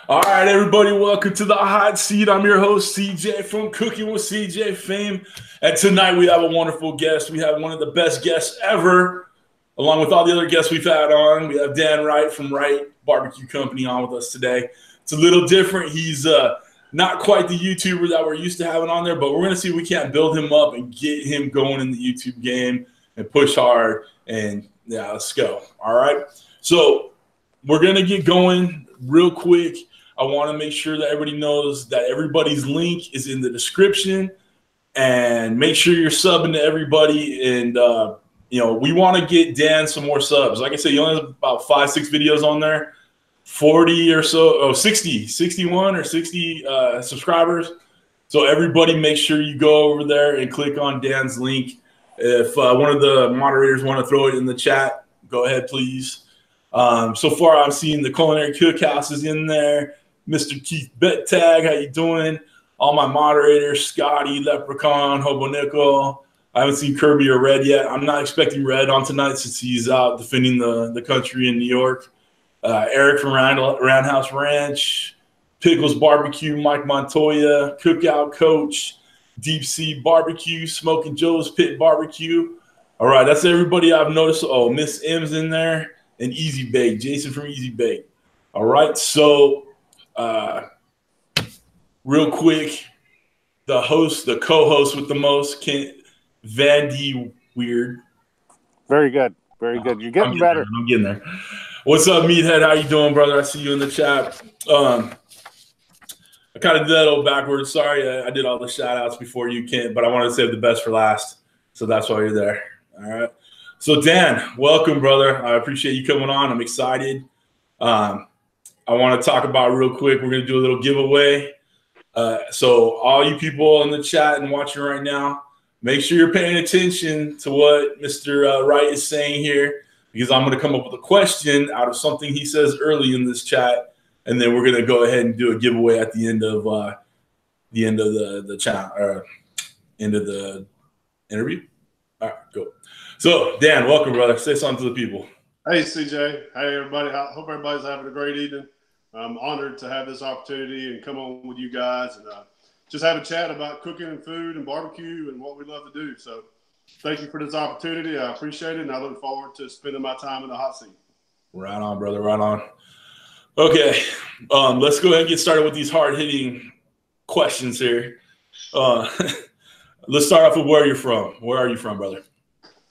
All right, everybody, welcome to the hot seat. I'm your host, CJ from Cooking with CJ fame. And tonight we have a wonderful guest. We have one of the best guests ever, along with all the other guests we've had on. We have Dan Wright from Wright BBQ Company on with us today. It's a little different. He's not quite the YouTuber that we're used to having on there, but we're going to see if we can't build him up and get him going in the YouTube game and push hard. And yeah, let's go. All right. So we're going to get going real quick. I want to make sure that everybody knows that everybody's link is in the description, and make sure you're subbing to everybody. And, we want to get Dan some more subs. Like I said, you only have about 5-6 videos on there, 40 or so, 61 or 60 subscribers. So everybody make sure you go over there and click on Dan's link. If one of the moderators want to throw it in the chat, go ahead, please. So far, I'm seeing the Culinary Cookhouse is in there. Mr. Keith Bettag, how you doing? All my moderators, Scotty, Leprechaun, Hobo Nichol. I haven't seen Kirby or Red yet. I'm not expecting Red on tonight since he's out defending the country in New York. Eric from Roundhouse Ranch, Pickles Barbecue, Mike Montoya, Cookout Coach, Deep Sea Barbecue, Smoking Joe's Pit Barbecue. All right, that's everybody I've noticed. Oh, Miss M's in there, and Easy Bake, Jason from Easy Bake. All right, so real quick, the co-host with the most, Vandy Weird. Very good. Very good. You're getting better. I'm getting there. What's up, Meathead? How you doing, brother? I see you in the chat. I kind of did that a little backwards. Sorry, I did all the shout-outs before you came, but I wanted to save the best for last, so that's why you're there. All right. So, Dan, welcome, brother. I appreciate you coming on. I'm excited. I want to talk about real quick. We're going to do a little giveaway. So all you people in the chat and watching right now, make sure you're paying attention to what Mr. Wright is saying here, because I'm going to come up with a question out of something he says early in this chat, and then we're going to go ahead and do a giveaway at the end of the chat or end of the interview. All right, cool. So Dan, welcome, brother. Say something to the people. Hey, CJ. Hey, everybody. I hope everybody's having a great evening. I'm honored to have this opportunity and come on with you guys and just have a chat about cooking and food and barbecue and what we love to do. So thank you for this opportunity. I appreciate it, and I look forward to spending my time in the hot seat. Right on, brother. Right on. Okay, let's go ahead and get started with these hard-hitting questions here. Let's start off with where you're from. Where are you from, brother?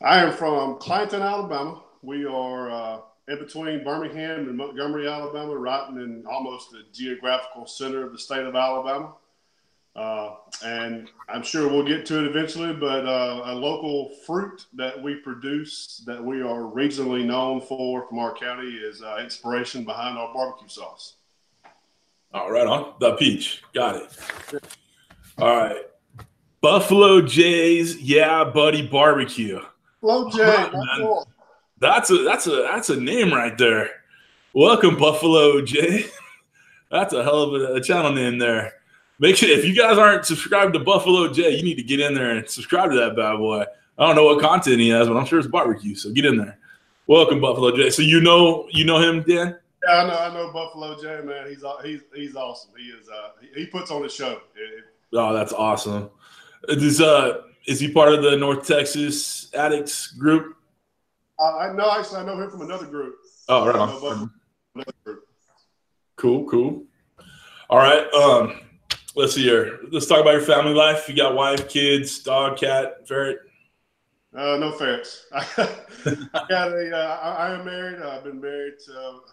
I am from Clanton, Alabama. We are in between Birmingham and Montgomery, Alabama, right in almost the geographical center of the state of Alabama. And I'm sure we'll get to it eventually, but a local fruit that we produce that we are regionally known for from our county is inspiration behind our barbecue sauce. All right, on the peach. Got it. All right. Buffalo J's, yeah, buddy, barbecue. Buffalo J. That's a name right there. Welcome, Buffalo J. That's a hell of a channel name there. Make sure, if you guys aren't subscribed to Buffalo J, you need to get in there and subscribe to that bad boy. I don't know what content he has, but I'm sure it's barbecue. So get in there. Welcome, Buffalo J. So you know him, Dan? Yeah, I know Buffalo J, man. He's awesome. He is. He puts on a show. Oh, that's awesome. Is he part of the North Texas Addicts group? No, actually, I know him from another group. Oh, right on. Another group. Cool. All right. Let's see here. Let's talk about your family life. You got wife, kids, dog, cat, ferret? No ferrets. I am married. I've been married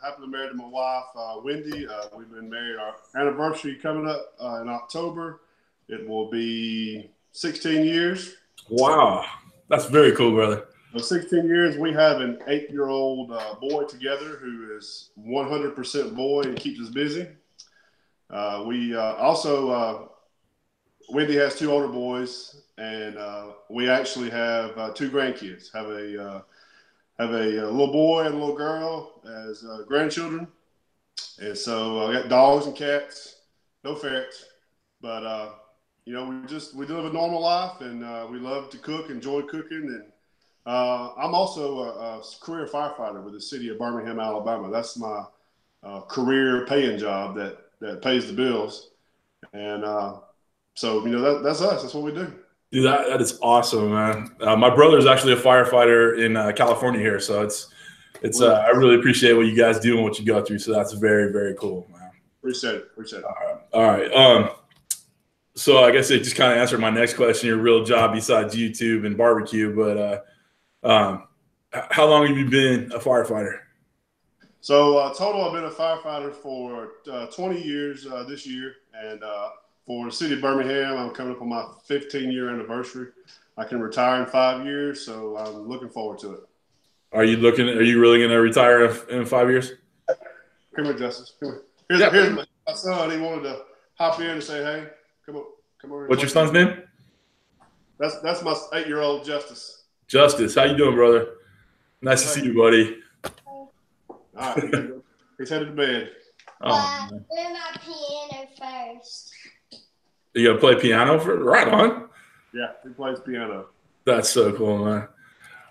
happily married to my wife, Wendy. We've been married. Our anniversary coming up in October. It will be 16 years. Wow. That's very cool, brother. 16 years, we have an 8-year-old boy together who is 100% boy and keeps us busy. We also, Wendy has 2 older boys, and we actually have 2 grandkids. Have a little boy and a little girl as grandchildren. And so I got dogs and cats, no ferrets, but we live a normal life, and we love to cook, enjoy cooking, and I'm also a career firefighter with the city of Birmingham, Alabama. That's my career paying job that that pays the bills. And so, you know, that's us. That's what we do. Dude, that is awesome, man. My brother is actually a firefighter in California here, so it's I really appreciate what you guys do and what you go through. So that's very, very cool, man. Appreciate it. All right. So I guess it just kind of answered my next question. Your real job besides YouTube and barbecue, but how long have you been a firefighter? So total, I've been a firefighter for 20 years this year, and for the city of Birmingham, I'm coming up on my 15-year anniversary. I can retire in 5 years, so I'm looking forward to it. Are you really going to retire in 5 years? Come here, Justice. Come here. Here's my son. He wanted to hop in and say, "Hey, come on." What's your son's name? That's my 8-year-old Justice. Justice, how you doing, brother? Nice to see you, buddy. All right, he's headed to bed. Oh, do my piano first. You got to play piano right on? Yeah, he plays piano. That's so cool, man.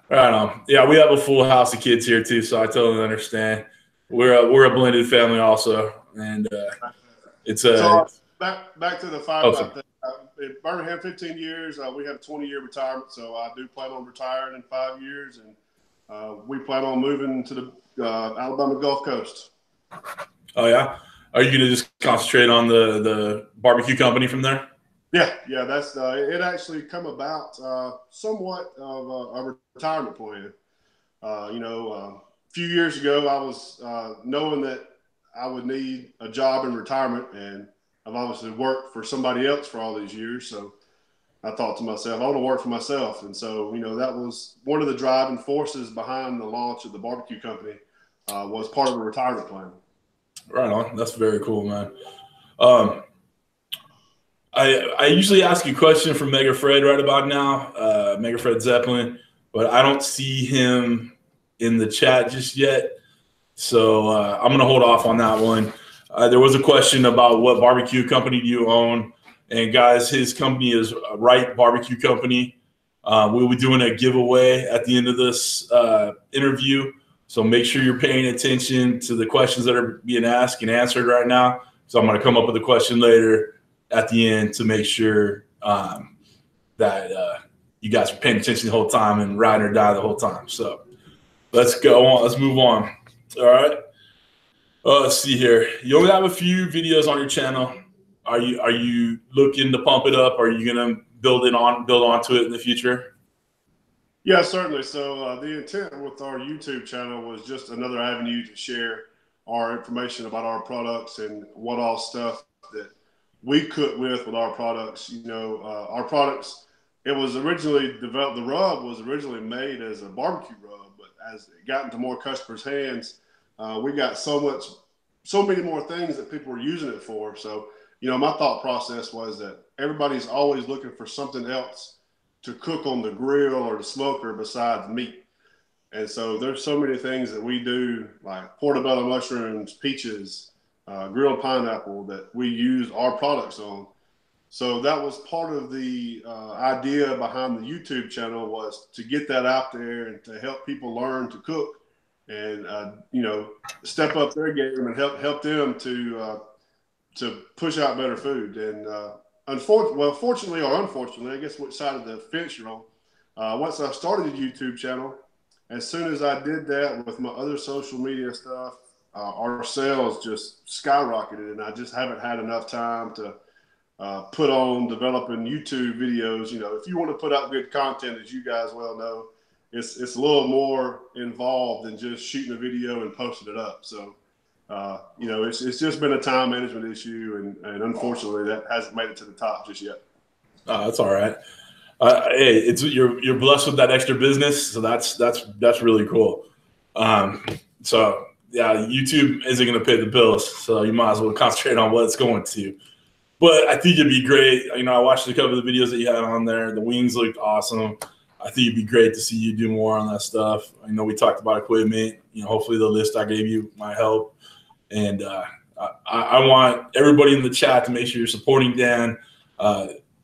Right on. Yeah, we have a full house of kids here too, so I totally understand. We're a blended family also, and it's a. So back to the firefight thing. In Birmingham, 15 years. We have a 20-year retirement, so I do plan on retiring in 5 years, and we plan on moving to the Alabama Gulf Coast. Oh yeah, are you going to just concentrate on the barbecue company from there? Yeah. That's it. Actually, come about somewhat of a retirement plan. A few years ago, I was knowing that I would need a job in retirement, and I've obviously worked for somebody else for all these years. So I thought to myself, I want to work for myself. And so, that was one of the driving forces behind the launch of the barbecue company, was part of a retirement plan. Right on. That's very cool, man. I usually ask a question from Mega Fred right about now, Mega Fred Zeppelin, but I don't see him in the chat just yet. So I'm going to hold off on that one. There was a question about what barbecue company do you own? And guys, his company is Wright BBQ Company. We'll be doing a giveaway at the end of this interview. So make sure you're paying attention to the questions that are being asked and answered right now. So I'm going to come up with a question later at the end to make sure that you guys are paying attention the whole time and ride or die the whole time. So let's go on. Let's move on. All right. Let's see here. You only have a few videos on your channel. Are you looking to pump it up? Are you going to build onto it in the future? Yeah, certainly. So the intent with our YouTube channel was just another avenue to share our information about our products and what all stuff that we cook with our products. Our products, it was originally developed, the rub was originally made as a barbecue rub, but as it got into more customers' hands, we got so many more things that people were using it for. So, my thought process was that everybody's always looking for something else to cook on the grill or the smoker besides meat. And so there's so many things that we do, like portobello mushrooms, peaches, grilled pineapple, that we use our products on. So that was part of the idea behind the YouTube channel, was to get that out there and to help people learn to cook and, step up their game and help them to push out better food. And fortunately or unfortunately, I guess which side of the fence you're on, once I started the YouTube channel, as soon as I did that with my other social media stuff, our sales just skyrocketed, and I just haven't had enough time to put on developing YouTube videos. If you want to put out good content, as you guys well know, it's a little more involved than just shooting a video and posting it up. So, it's just been a time management issue, and unfortunately that hasn't made it to the top just yet. That's all right. Hey, you're blessed with that extra business, so that's really cool. So yeah, YouTube isn't going to pay the bills, so you might as well concentrate on what it's going to. But I think it'd be great. I watched a couple of the videos that you had on there. The wings looked awesome. I think it'd be great to see you do more on that stuff. I know we talked about equipment. Hopefully the list I gave you might help. And I want everybody in the chat to make sure you're supporting Dan.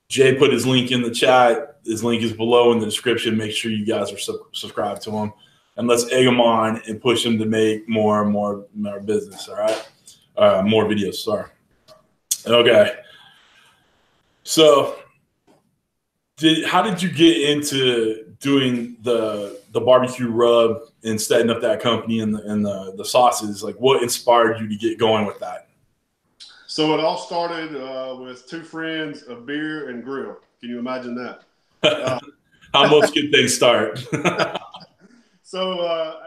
Jay put his link in the chat. His link is below in the description. Make sure you guys are subscribed to him. And let's egg him on and push him to make more and more business, all right? More videos, sorry. Okay. So how did you get into doing the barbecue rub and setting up that company and the sauces? Like, what inspired you to get going with that? So it all started with two friends, a beer and grill. Can you imagine that? How most good things start. So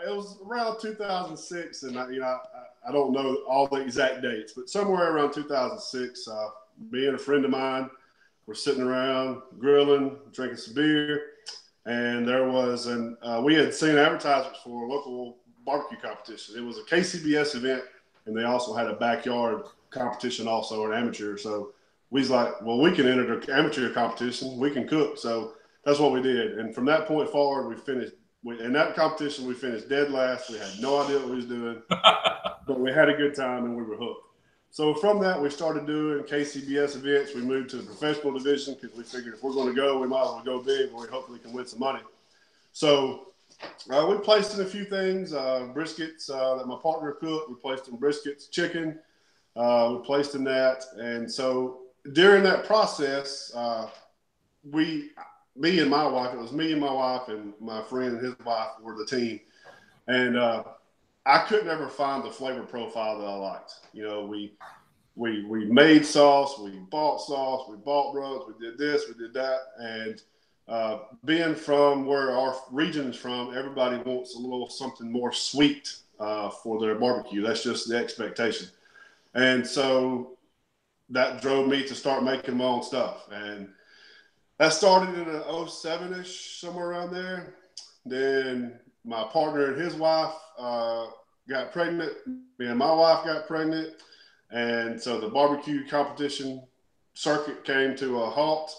it was around 2006, and I don't know all the exact dates, but somewhere around 2006, me and a friend of mine were sitting around grilling, drinking some beer, and there was we had seen advertisements for a local barbecue competition. It was a KCBS event, and they also had a backyard competition, also an amateur. So we was like, well, we can enter the amateur competition. We can cook. So that's what we did. And from that point forward, we finished. In that competition, we finished dead last. We had no idea what we was doing, but we had a good time and we were hooked. So from that, we started doing KCBS events. We moved to the professional division because we figured if we're going to go, we might as well go big where we hopefully can win some money. So we placed in a few things, briskets that my partner cooked. We placed in briskets, chicken. We placed in that. And so during that process, me and my wife and my friend and his wife were the team. And I could never find the flavor profile that I liked. You know, we made sauce, we bought rubs, we did this, we did that. And being from where our region is from, everybody wants a little something more sweet for their barbecue. That's just the expectation. And so that drove me to start making my own stuff. And that started in 07-ish, somewhere around there. Then my partner and his wife got pregnant. Me and my wife got pregnant. And so the barbecue competition circuit came to a halt.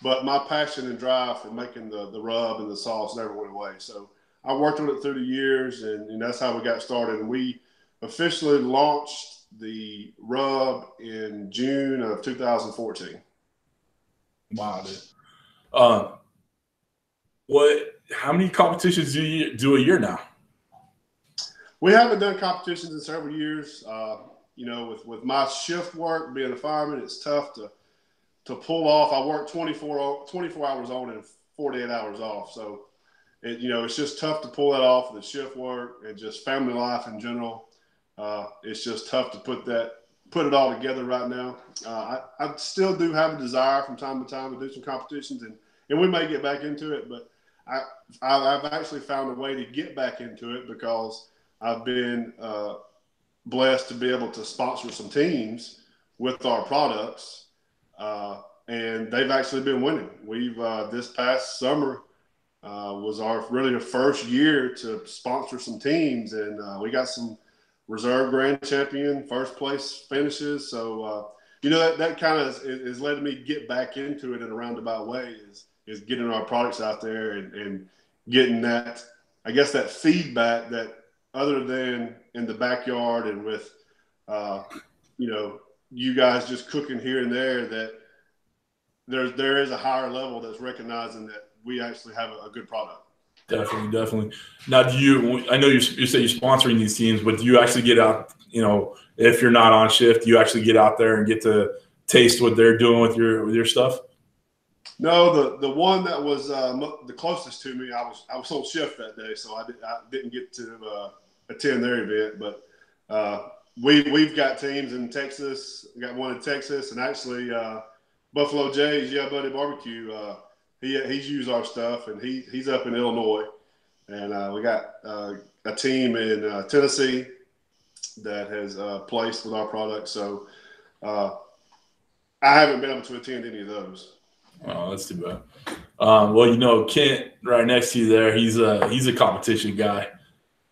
But my passion and drive for making the rub and the sauce never went away. So I worked on it through the years, and that's how we got started. And we officially launched the rub in June of 2014. Wow, dude. How many competitions do you do a year now? We haven't done competitions in several years. With my shift work, being a fireman, it's tough to pull off. I work 24 hours on and 48 hours off. So, it's just tough to pull that off with the shift work and just family life in general. It's just tough to put it all together right now. I still do have a desire from time to time to do some competitions, and we may get back into it, but I've actually found a way to get back into it because I've been blessed to be able to sponsor some teams with our products, and they've actually been winning. We've this past summer was really the first year to sponsor some teams, and we got some reserve grand champion, first place finishes. So, that kind of is letting me get back into it in a roundabout way is getting our products out there and getting that, I guess, that feedback that other than in the backyard and with, you guys just cooking here and there, that there is a higher level that's recognizing that we actually have a good product. Definitely. Now, I know you say you're sponsoring these teams, but do you actually get out, if you're not on shift, do you actually get out there and get to taste what they're doing with your stuff? No, the one that was the closest to me, I was on shift that day, so I didn't get to attend their event. But we've got teams in Texas. We got one in Texas, and actually Buffalo Jay's Yeah Buddy Barbecue. He's used our stuff, and he's up in Illinois, and we got a team in Tennessee that has placed with our product. So I haven't been able to attend any of those. Oh, that's too bad. Well, Kent right next to you there, he's a competition guy.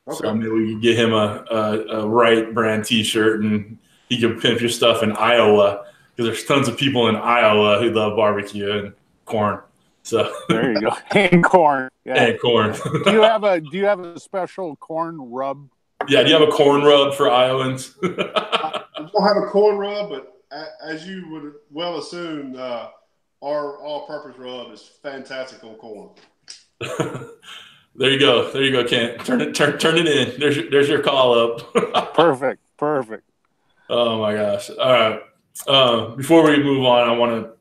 Okay. So maybe we can get him a Wright brand T-shirt, and he can pimp your stuff in Iowa, because there's tons of people in Iowa who love barbecue and corn. So there you go, and corn. Yeah. And corn. Do you have a special corn rub? Yeah, do you have a corn rub for Iowans? I don't have a corn rub, but as you would well assume, our all-purpose rub is fantastic on corn. There you go, Kent. Turn it in. There's your call up. Perfect. Oh my gosh! All right. Before we move on, I want to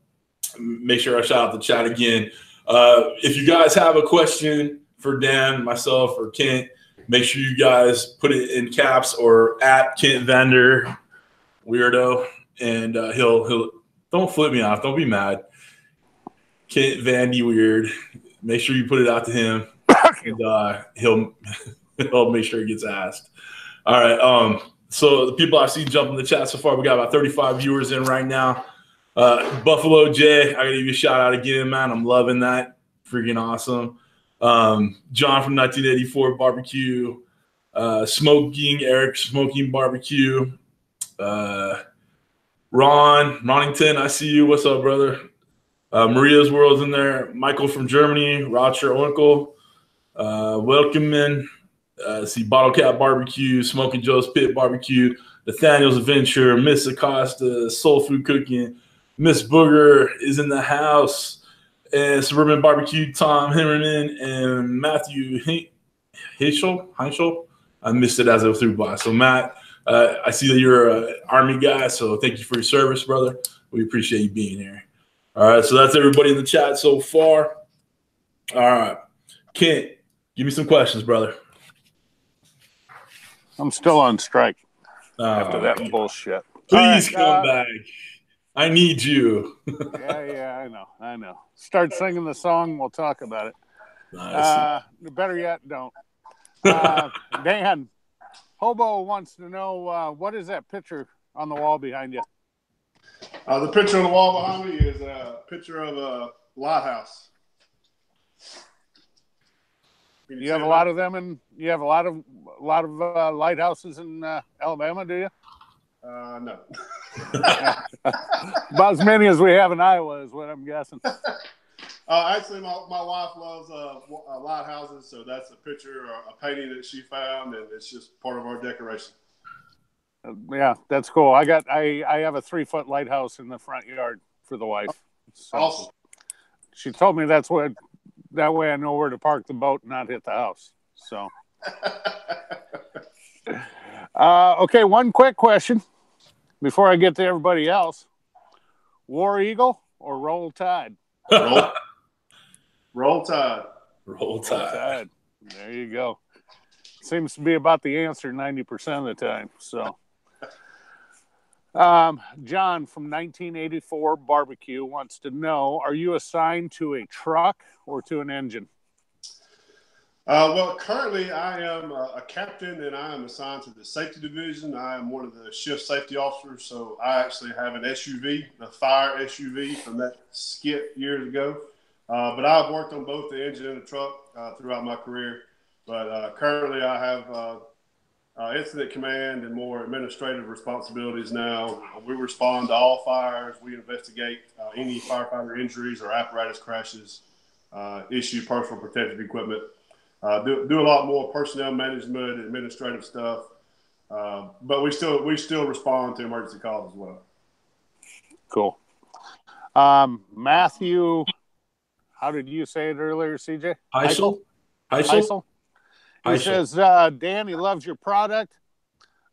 make sure I shout out the chat again. If you guys have a question for Dan, myself, or Kent, make sure you guys put it in caps or at Kent Vander Weirdo, and he'll don't flip me off. Don't be mad. Kent Vandy Weird. Make sure you put it out to him, and he'll make sure it gets asked. All right. So the people I see jump in the chat so far, we got about 35 viewers in right now. Buffalo J, I gotta give you a shout out again, man. I'm loving that. Freaking awesome. John from 1984 Barbecue. Eric Smoking Barbecue. Ronington, I see you. What's up, brother? Maria's World's in there. Michael from Germany. Roger Uncle. Welcome in. See Bottle Cap Barbecue, Smoking Joe's Pit Barbecue, Nathaniel's Adventure, Miss Acosta, Soul Food Cooking, Miss Booger is in the house, and Suburban Barbecue, Tom Himmerman, and Matthew Heinschel. I missed it as I was through by. So Matt, I see that you're an Army guy, so thank you for your service, brother. We appreciate you being here. All right, so that's everybody in the chat so far. All right, Kent, give me some questions, brother. I'm still on strike after that bullshit. Please come back. I need you. Yeah, I know. Start singing the song, we'll talk about it. Nice. Better yet, don't. Dan, Hobo wants to know, what is that picture on the wall behind you? The picture on the wall behind me is a picture of a lighthouse. You have a lot of them, and you have a lot of lighthouses in Alabama, do you? No. About as many as we have in Iowa is what I'm guessing. Actually, my wife loves lighthouses, so that's a picture or a painting that she found, and it's just part of our decoration. Yeah, that's cool. I have a 3-foot lighthouse in the front yard for the wife. So awesome. She told me that way I know where to park the boat and not hit the house. So, okay, one quick question before I get to everybody else: War Eagle or Roll Tide? Roll Tide. Roll Tide. There you go. Seems to be about the answer 90% of the time. So, John from 1984 Barbecue wants to know: are you assigned to a truck or to an engine? Well, currently I am a captain, and I am assigned to the safety division. I am one of the shift safety officers, so I actually have an SUV, a fire SUV from that skit years ago. But I've worked on both the engine and the truck throughout my career. But currently I have incident command and more administrative responsibilities now. We respond to all fires. We investigate any firefighter injuries or apparatus crashes, issue personal protective equipment. Do a lot more personnel management, administrative stuff, but we still respond to emergency calls as well. Cool. Matthew, how did you say it earlier, CJ? Heisel. He says, Dan, he loves your product,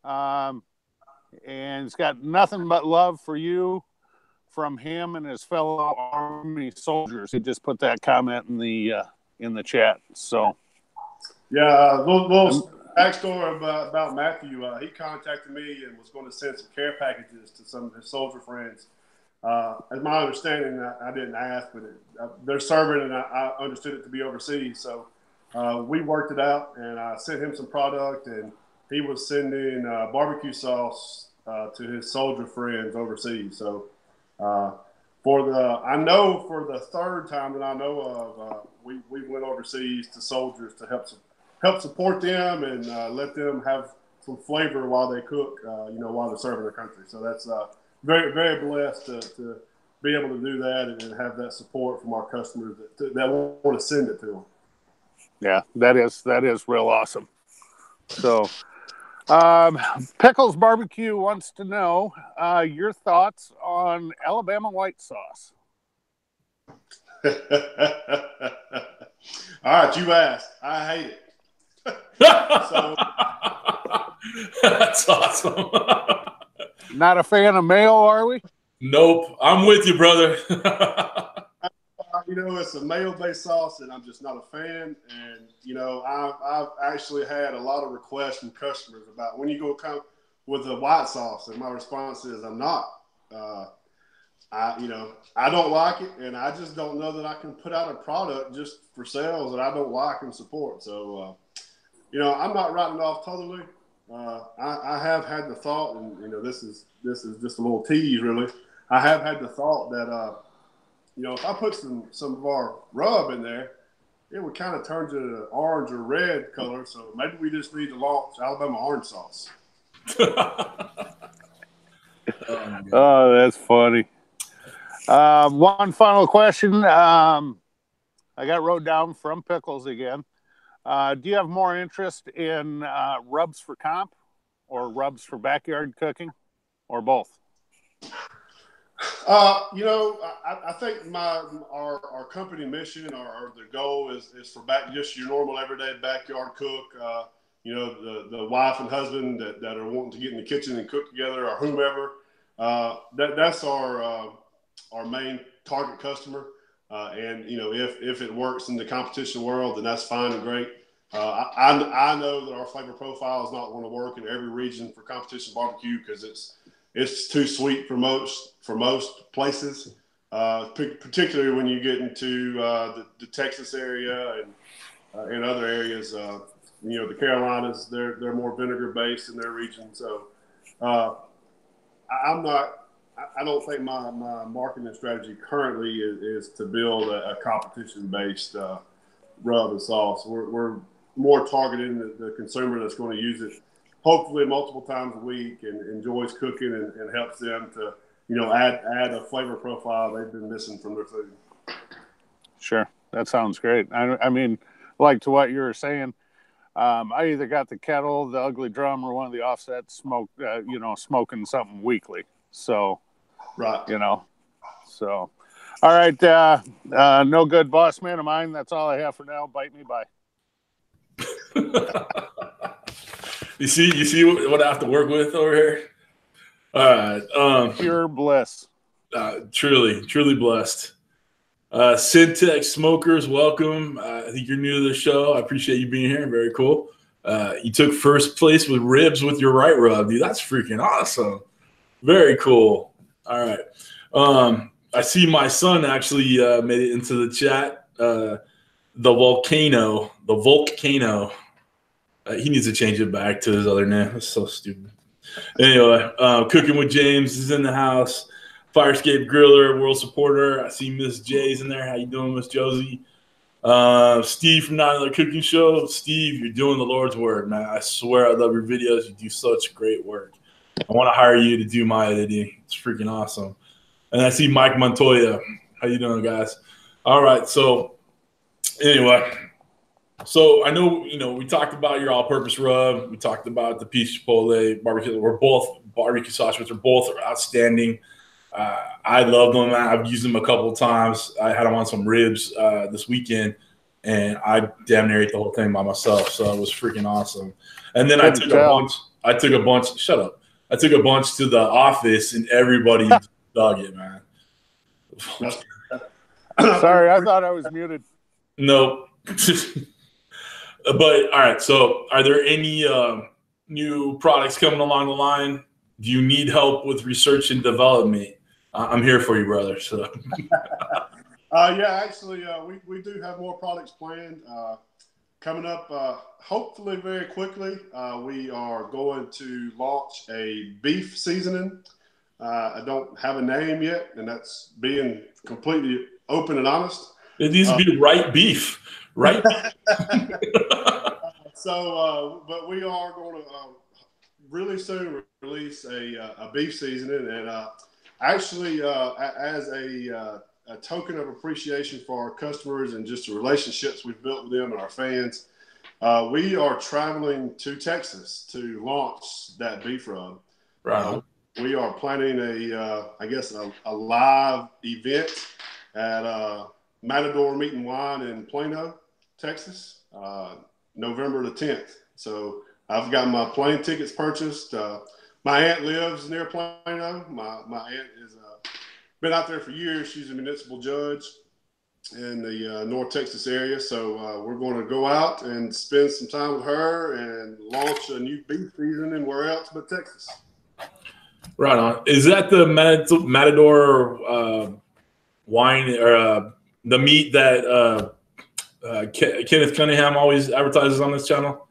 and he's got nothing but love for you from him and his fellow Army soldiers. He just put that comment in the chat. So. Yeah, little backstory about Matthew. He contacted me and was going to send some care packages to some of his soldier friends. As my understanding, I didn't ask, but they're serving, and I understood it to be overseas. So we worked it out, and I sent him some product, and he was sending barbecue sauce to his soldier friends overseas. So for the third time that I know of, we went overseas to soldiers to help support them and let them have some flavor while they cook, while they're serving their country. So that's very, very blessed to be able to do that and have that support from our customers that want to send it to them. Yeah, that is real awesome. So, Pickles Barbecue wants to know your thoughts on Alabama white sauce. All right, you asked. I hate it. So, that's awesome. Not a fan of mayo, are we? Nope. I'm with you, brother. It's a mayo-based sauce, and I'm just not a fan. And I've actually had a lot of requests from customers about when you go come with a white sauce, and my response is I'm not. I don't like it, and I just don't know that I can put out a product just for sales that I don't like and support. So, I'm not writing it off totally. I have had the thought, and this is just a little tease, really. I have had the thought that if I put some of our rub in there, it would kind of turn to an orange or red color. So maybe we just need to launch Alabama orange sauce. Oh, that's funny. One final question. I got wrote down from Pickles again. Do you have more interest in rubs for comp or rubs for backyard cooking, or both? I think our company mission or the goal is for just your normal everyday backyard cook. The wife and husband that are wanting to get in the kitchen and cook together, or whomever. That's our main target customer. And if it works in the competition world, then that's fine and great. I know that our flavor profile is not going to work in every region for competition barbecue because it's too sweet for most places, particularly when you get into the Texas area and other areas. The Carolinas, they're more vinegar based in their region. So I don't think my marketing strategy currently is to build a competition based rub and sauce. We're more targeting the consumer that's going to use it hopefully multiple times a week and enjoys cooking and helps them to, add a flavor profile they've been missing from their food. Sure. That sounds great. I mean, like to what you were saying, I either got the kettle, the ugly drum, or one of the offsets smoking something weekly. So, right. So, all right. No good boss man of mine. That's all I have for now. Bite me. Bye. You see what I have to work with over here. All right, pure bliss. Truly blessed. Syntex Smokers, welcome. I think you're new to the show. I appreciate you being here. Very cool. You took first place with ribs with your Wright rub, dude. That's freaking awesome. Very cool. All right. I see my son actually made it into the chat. The volcano. He needs to change it back to his other name. That's so stupid. Anyway, Cooking with James is in the house. Firescape Griller, world supporter. I see Miss J's in there. How you doing, Miss Josie? Steve from Not Another Cooking Show. Steve, you're doing the Lord's work, man. I swear I love your videos. You do such great work. I want to hire you to do my editing. It's freaking awesome. And I see Mike Montoya. How you doing, guys? All right. So anyway, so I know, we talked about your all-purpose rub. We talked about the peach chipotle barbecue. We're both barbecue sauce, which are both outstanding. I love them. I've used them a couple of times. I had them on some ribs this weekend, and I damn near ate the whole thing by myself. So it was freaking awesome. And then I took a bunch. Shut up. I took a bunch to the office, and everybody dug it, man. Sorry, I thought I was muted. Nope. But all right. So, are there any new products coming along the line? Do you need help with research and development? I'm here for you, brother. So, yeah, actually, we do have more products planned coming up. Hopefully, very quickly, we are going to launch a beef seasoning. I don't have a name yet, and that's being completely open and honest. It needs to be Wright beef, right? But we are going to really soon release a beef seasoning, and actually, as a token of appreciation for our customers and just the relationships we've built with them and our fans, we are traveling to Texas to launch that beef rub. Right. We are planning a live event at Matador Meat and Wine in Plano, Texas, November the 10th. So I've got my plane tickets purchased. My aunt lives near Plano. My aunt is been out there for years. She's a municipal judge in the North Texas area. So we're going to go out and spend some time with her and launch a new beef season and where else but Texas. Right on. Is that the Matador wine or the meat that Kenneth Cunningham always advertises on this channel?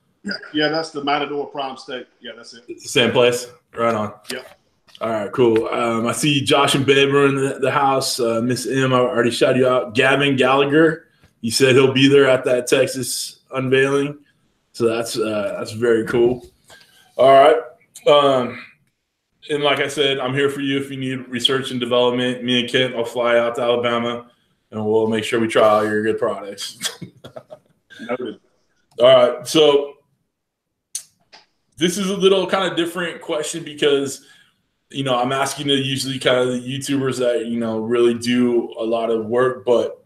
Yeah, that's the Matador Prime Steak. Yeah, that's it. It's the same place? Right on. Yep. All right, cool. I see Josh and Babe are in the house. Miss M, I already shouted you out. Gavin Gallagher, he said he'll be there at that Texas unveiling. So that's very cool. All right. And like I said, I'm here for you if you need research and development. Me and Kent will fly out to Alabama, and we'll make sure we try all your good products. Noted. All right. So this is a little kind of different question because, I'm asking to usually kind of the YouTubers that, really do a lot of work, but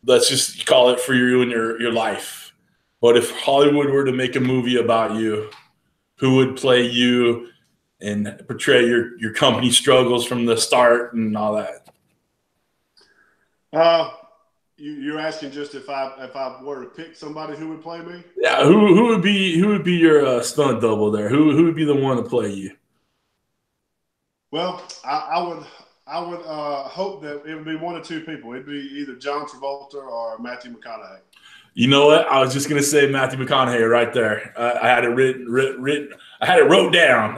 let's just call it for you and your life. But if Hollywood were to make a movie about you, who would play you and portray your company struggles from the start and all that? You're asking just if I were to pick somebody who would play me? Yeah, who would be your stunt double there? Who would be the one to play you? Well, I would hope that it would be one of two people. It'd be either John Travolta or Matthew McConaughey. You know what? I was just gonna say Matthew McConaughey right there. I had it written. I had it wrote down.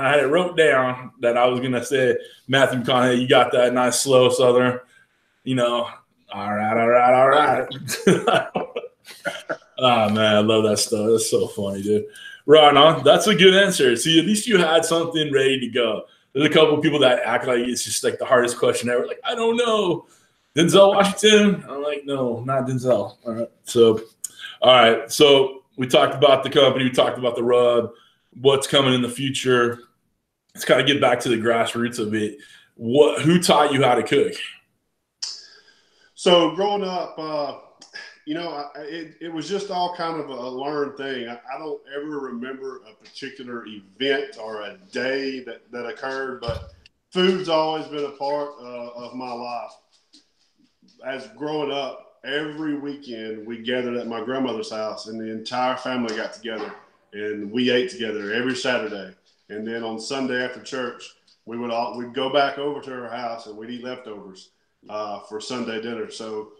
That I was gonna say Matthew McConaughey. You got that nice slow Southern. All right. Oh man, I love that stuff. That's so funny, dude. Right on. That's a good answer. See, at least you had something ready to go. There's a couple of people that act like it's just like the hardest question ever. Like, I don't know. Denzel Washington? I'm like, no, not Denzel. All right. So we talked about the company. We talked about the rub, what's coming in the future. Let's kind of get back to the grassroots of it. Who taught you how to cook? So growing up, it was just all kind of a learned thing. I don't ever remember a particular event or a day that occurred, but food's always been a part of my life. As growing up, every weekend we gathered at my grandmother's house and the entire family got together and we ate together every Saturday. And then on Sunday after church, we'd go back over to her house and we'd eat leftovers for Sunday dinner. So,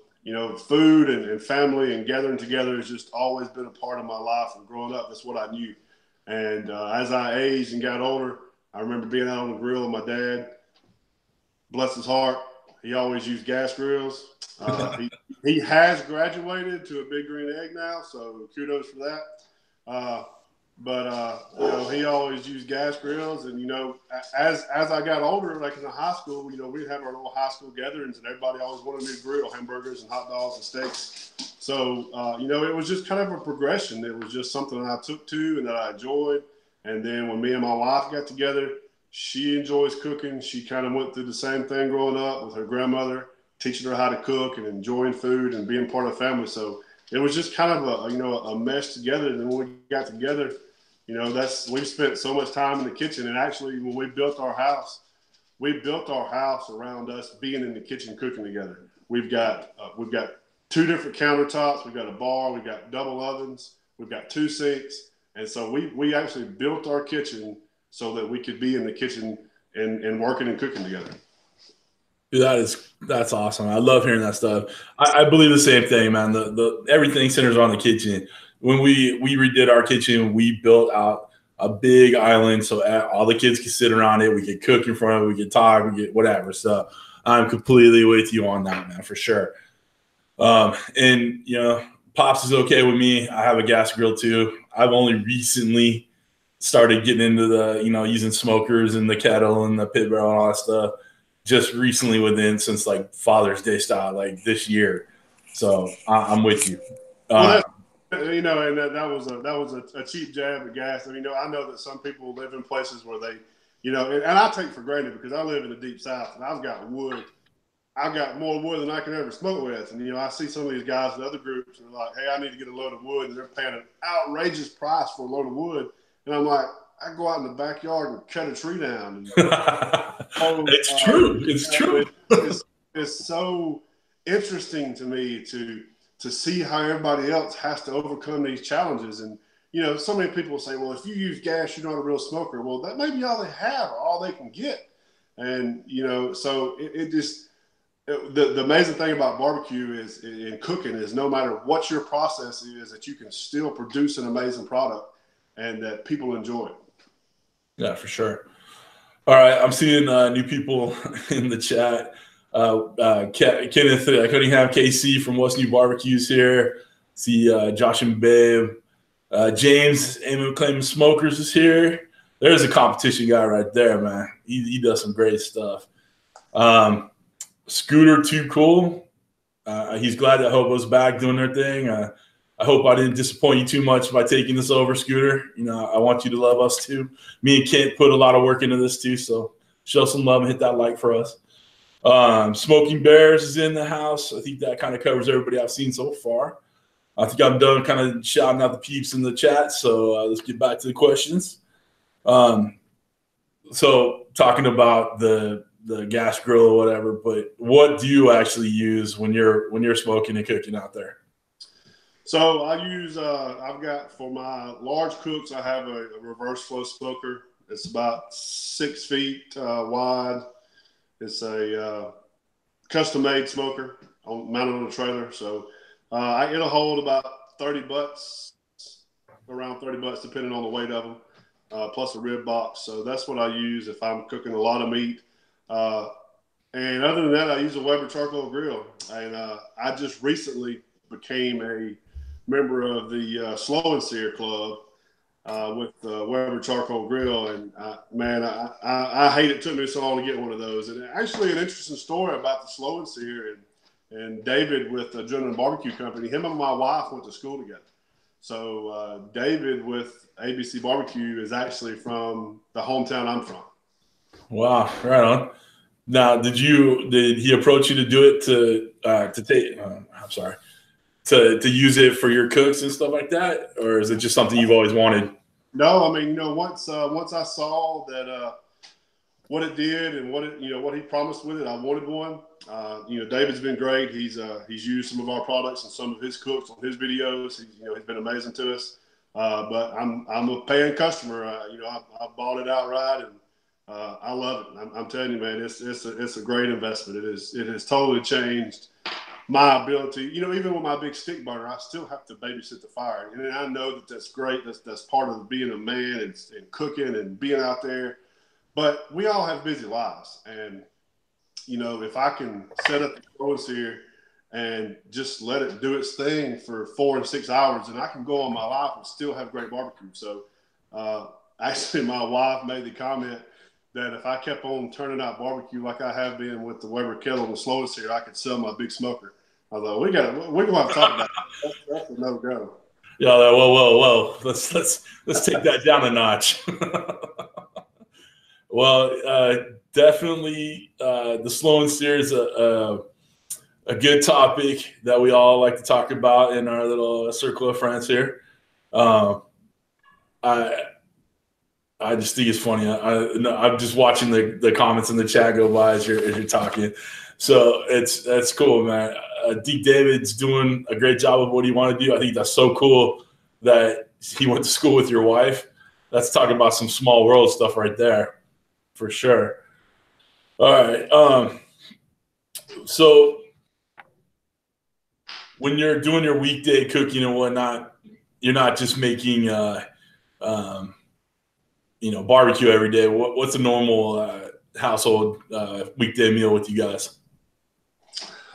food and family and gathering together has just always been a part of my life. And growing up, that's what I knew. And as I aged and got older, I remember being out on the grill with my dad. Bless his heart, he always used gas grills. He has graduated to a big green egg now, so kudos for that. But he always used gas grills, and as I got older, like in high school, we'd have our little high school gatherings, and everybody always wanted me to grill hamburgers and hot dogs and steaks. So it was just kind of a progression. It was just something that I took to and that I enjoyed. And then when me and my wife got together, she enjoys cooking. She kind of went through the same thing growing up with her grandmother, teaching her how to cook and enjoying food and being part of the family. So it was just kind of a mesh together. And then when we got together, we've spent so much time in the kitchen. And actually, when we built our house around us being in the kitchen cooking together. We've got 2 different countertops. We've got a bar. We've got double ovens. We've got 2 sinks. And so we actually built our kitchen so that we could be in the kitchen and working and cooking together. Dude, that's awesome. I love hearing that stuff. I believe the same thing, man. The everything centers on the kitchen. When we redid our kitchen, we built out a big island so all the kids could sit around it. We could cook in front of it. We could talk. We could whatever. So I'm completely with you on that, man, for sure. And Pops is okay with me. I have a gas grill too. I've only recently started getting into the using smokers and the kettle and the pit barrel and all that stuff. Just recently since like Father's Day style, like this year. So I'm with you. And that was a cheap jab at gas. I know that some people live in places where they, and I take for granted because I live in the deep South and I've got wood. I've got more wood than I can ever smoke with. And, I see some of these guys in other groups and they're like, hey, I need to get a load of wood. And they're paying an outrageous price for a load of wood. And I'm like, I go out in the backyard and cut a tree down. It's true. It's true. It's so interesting to me to see how everybody else has to overcome these challenges. And, you know, so many people say, well, if you use gas, you're not a real smoker. Well, that may be all they have or all they can get. And, you know, so the amazing thing about barbecue is in cooking is no matter what your process is, that you can still produce an amazing product and that people enjoy it. Yeah, for sure. All right. I'm seeing new people in the chat. Kenneth Cunningham, KC from West New Barbecues here. See Josh and Babe. James, Aiming Claim Smokers is here. There's a competition guy right there, man. He does some great stuff. Scooter Too Cool. He's glad that Hobo's back doing their thing. I hope I didn't disappoint you too much by taking this over, Scooter. You know, I want you to love us too. Me and Kent put a lot of work into this too, so show some love and hit that like for us. Smoking Bears is in the house. I think that kind of covers everybody I've seen so far. I think I'm done kind of shouting out the peeps in the chat, so let's get back to the questions. So talking about the gas grill or whatever, but what do you actually use when you're smoking and cooking out there? So I use I've got for my large cooks, I have a reverse flow smoker. It's about 6 feet wide. It's a custom made smoker mounted on a trailer. So it'll hold about 30 butts, around 30 butts, depending on the weight of them, plus a rib box. So that's what I use if I'm cooking a lot of meat. And other than that, I use a Weber charcoal grill. And I just recently became a member of the Slow and Sear Club with the Weber charcoal grill. And man, I hate it took me so long to get one of those. And actually an interesting story about the Slow and Sear and David with the Gentleman BBQ Company, him and my wife went to school together. So David with ABC Barbecue is actually from the hometown I'm from. Wow, right on. Now, did he approach you to do it to use it for your cooks and stuff like that, or is it just something you've always wanted? No, I mean, you know, once I saw that what it did and what he promised with it, I wanted one. You know, David's been great. He's used some of our products and some of his cooks on his videos. He's been amazing to us. But I'm a paying customer. I bought it outright and I love it. I'm telling you, man, it's a great investment. It has totally changed my ability. You know, even with my big stick burner, I still have to babysit the fire, and I know that's great. That's part of being a man and cooking and being out there. But we all have busy lives, and you know, if I can set up the clothes here and just let it do its thing for 4 and 6 hours, and I can go on my life and still have great barbecue. So, actually, my wife made the comment that if I kept on turning out barbecue like I have been with the Weber kettle and the Slow and Sear, I could sell my big smoker. I thought we're gonna have to talk about that. That's a no go. Yeah, whoa. Let's take that down a notch. Well, definitely the Slow and Sear is a good topic that we all like to talk about in our little circle of friends here. I just think it's funny. I'm just watching the comments in the chat go by as you're talking. So that's cool, man. Deke David's doing a great job of what he wanted to do. I think that's so cool that he went to school with your wife. That's talking about some small world stuff right there, for sure. All right. So when you're doing your weekday cooking and whatnot, you're not just making barbecue every day. What's a normal household weekday meal with you guys?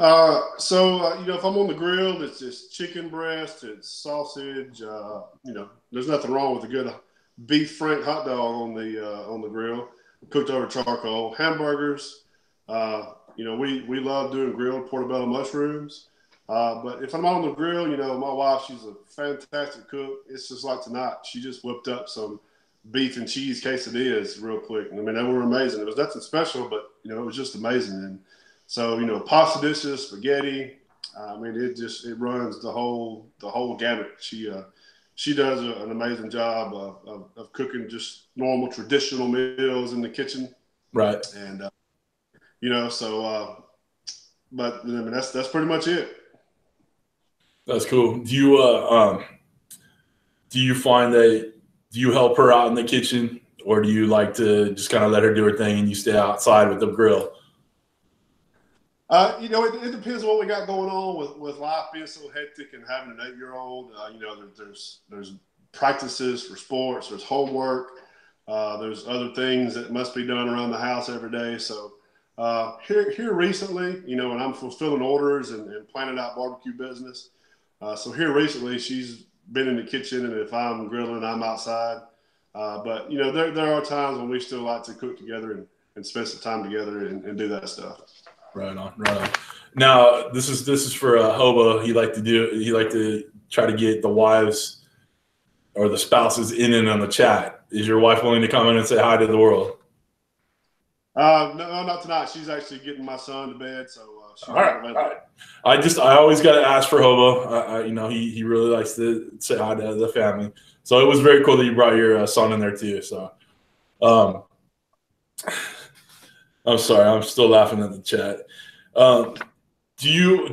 If I'm on the grill, it's just chicken breast, it's sausage. There's nothing wrong with a good beef frank hot dog on the grill, cooked over charcoal. Hamburgers. We love doing grilled portobello mushrooms. But if I'm on the grill, my wife, she's a fantastic cook. It's just like tonight. She just whipped up some beef and cheese quesadillas real quick. I mean, they were amazing. It was nothing special, but, it was just amazing. And so, pasta dishes, spaghetti. I mean, it runs the whole gamut. She she does an amazing job of cooking just normal traditional meals in the kitchen. Right. And, but I mean, that's pretty much it. That's cool. Do you find that, do you help her out in the kitchen, or do you like to just kind of let her do her thing and you stay outside with the grill? It depends on what we got going on with life being so hectic and having an 8-year-old. There's practices for sports, there's homework, there's other things that must be done around the house every day. So here recently, when I'm fulfilling orders and planning out barbecue business. So here recently, she's been in the kitchen, and if I'm grilling, I'm outside. But there are times when we still like to cook together and spend some time together and do that stuff. Right on. Now this is for Hobo. He like to try to get the wives or the spouses in and on the chat. Is your wife willing to come in and say hi to the world? No, not tonight. She's actually getting my son to bed. So all right. I always got to ask for Hobo. He really likes to say hi to the family. So it was very cool that you brought your son in there too. So, I'm sorry, I'm still laughing at the chat. Do you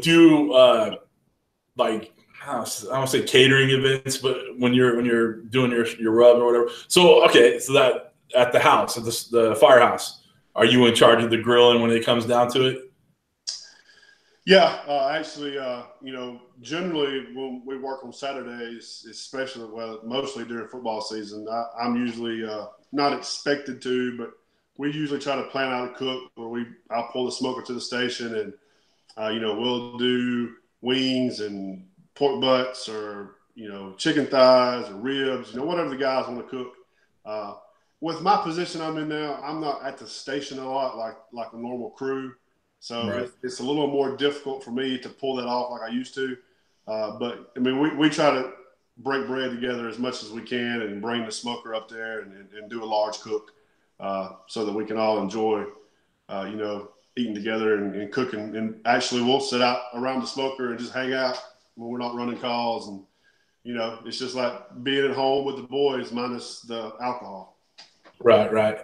like, I don't say catering events, but when you're doing your rub or whatever? So okay, so that at the house, at the Firehouse, are you in charge of the grilling when it comes down to it? Yeah, actually, generally when we work on Saturdays, especially, mostly during football season, I'm usually not expected to, but we usually try to plan out a cook where I'll pull the smoker to the station and, we'll do wings and pork butts or, chicken thighs or ribs, whatever the guys want to cook. With my position I'm in now, I'm not at the station a lot like a normal crew. So right. It's a little more difficult for me to pull that off like I used to. But, I mean, we try to break bread together as much as we can and bring the smoker up there and do a large cook so that we can all enjoy, eating together and cooking. And actually we'll sit out around the smoker and just hang out when we're not running calls. And, it's just like being at home with the boys minus the alcohol. Right.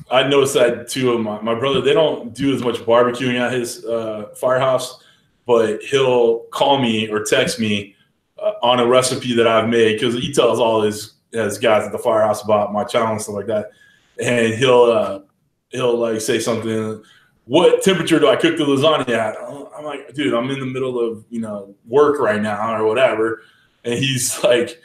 I noticed that too. My brother, they don't do as much barbecuing at his Firehouse, but he'll call me or text me on a recipe that I've made, because he tells all his guys at the Firehouse about my channel and stuff like that. And he'll like say something, what temperature do I cook the lasagna at? I'm like, dude, I'm in the middle of, work right now or whatever. And he's like,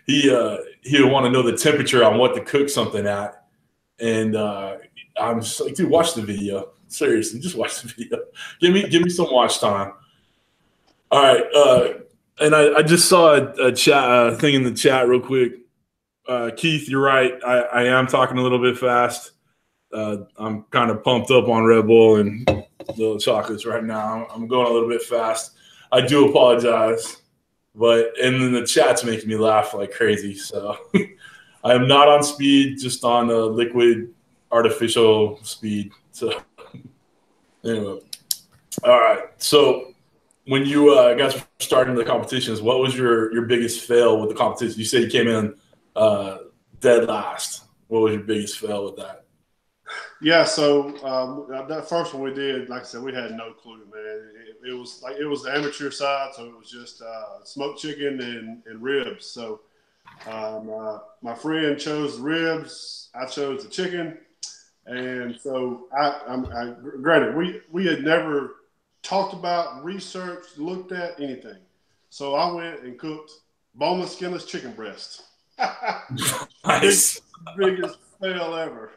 he'll want to know the temperature on what to cook something at. And I'm just like, dude, watch the video. Seriously, just watch the video. Give me some watch time. All right. And I just saw a chat thing in the chat real quick. Keith, you're right. I am talking a little bit fast. I'm kind of pumped up on Red Bull and little chocolates right now. I'm going a little bit fast. I do apologize, and then the chat's making me laugh like crazy. So I am not on speed, just on a liquid artificial speed. So anyway, all right. So when you guys were starting the competitions, what was your biggest fail with the competition? You said you came in dead last. What was your biggest fail with that? Yeah, so that first one we did, like I said, we had no clue, man. It was the amateur side, so it was just smoked chicken and ribs. So my friend chose the ribs, I chose the chicken, and so granted we had never talked about, researched, looked at anything. So I went and cooked boneless, skinless chicken breast. Nice. Biggest fail ever.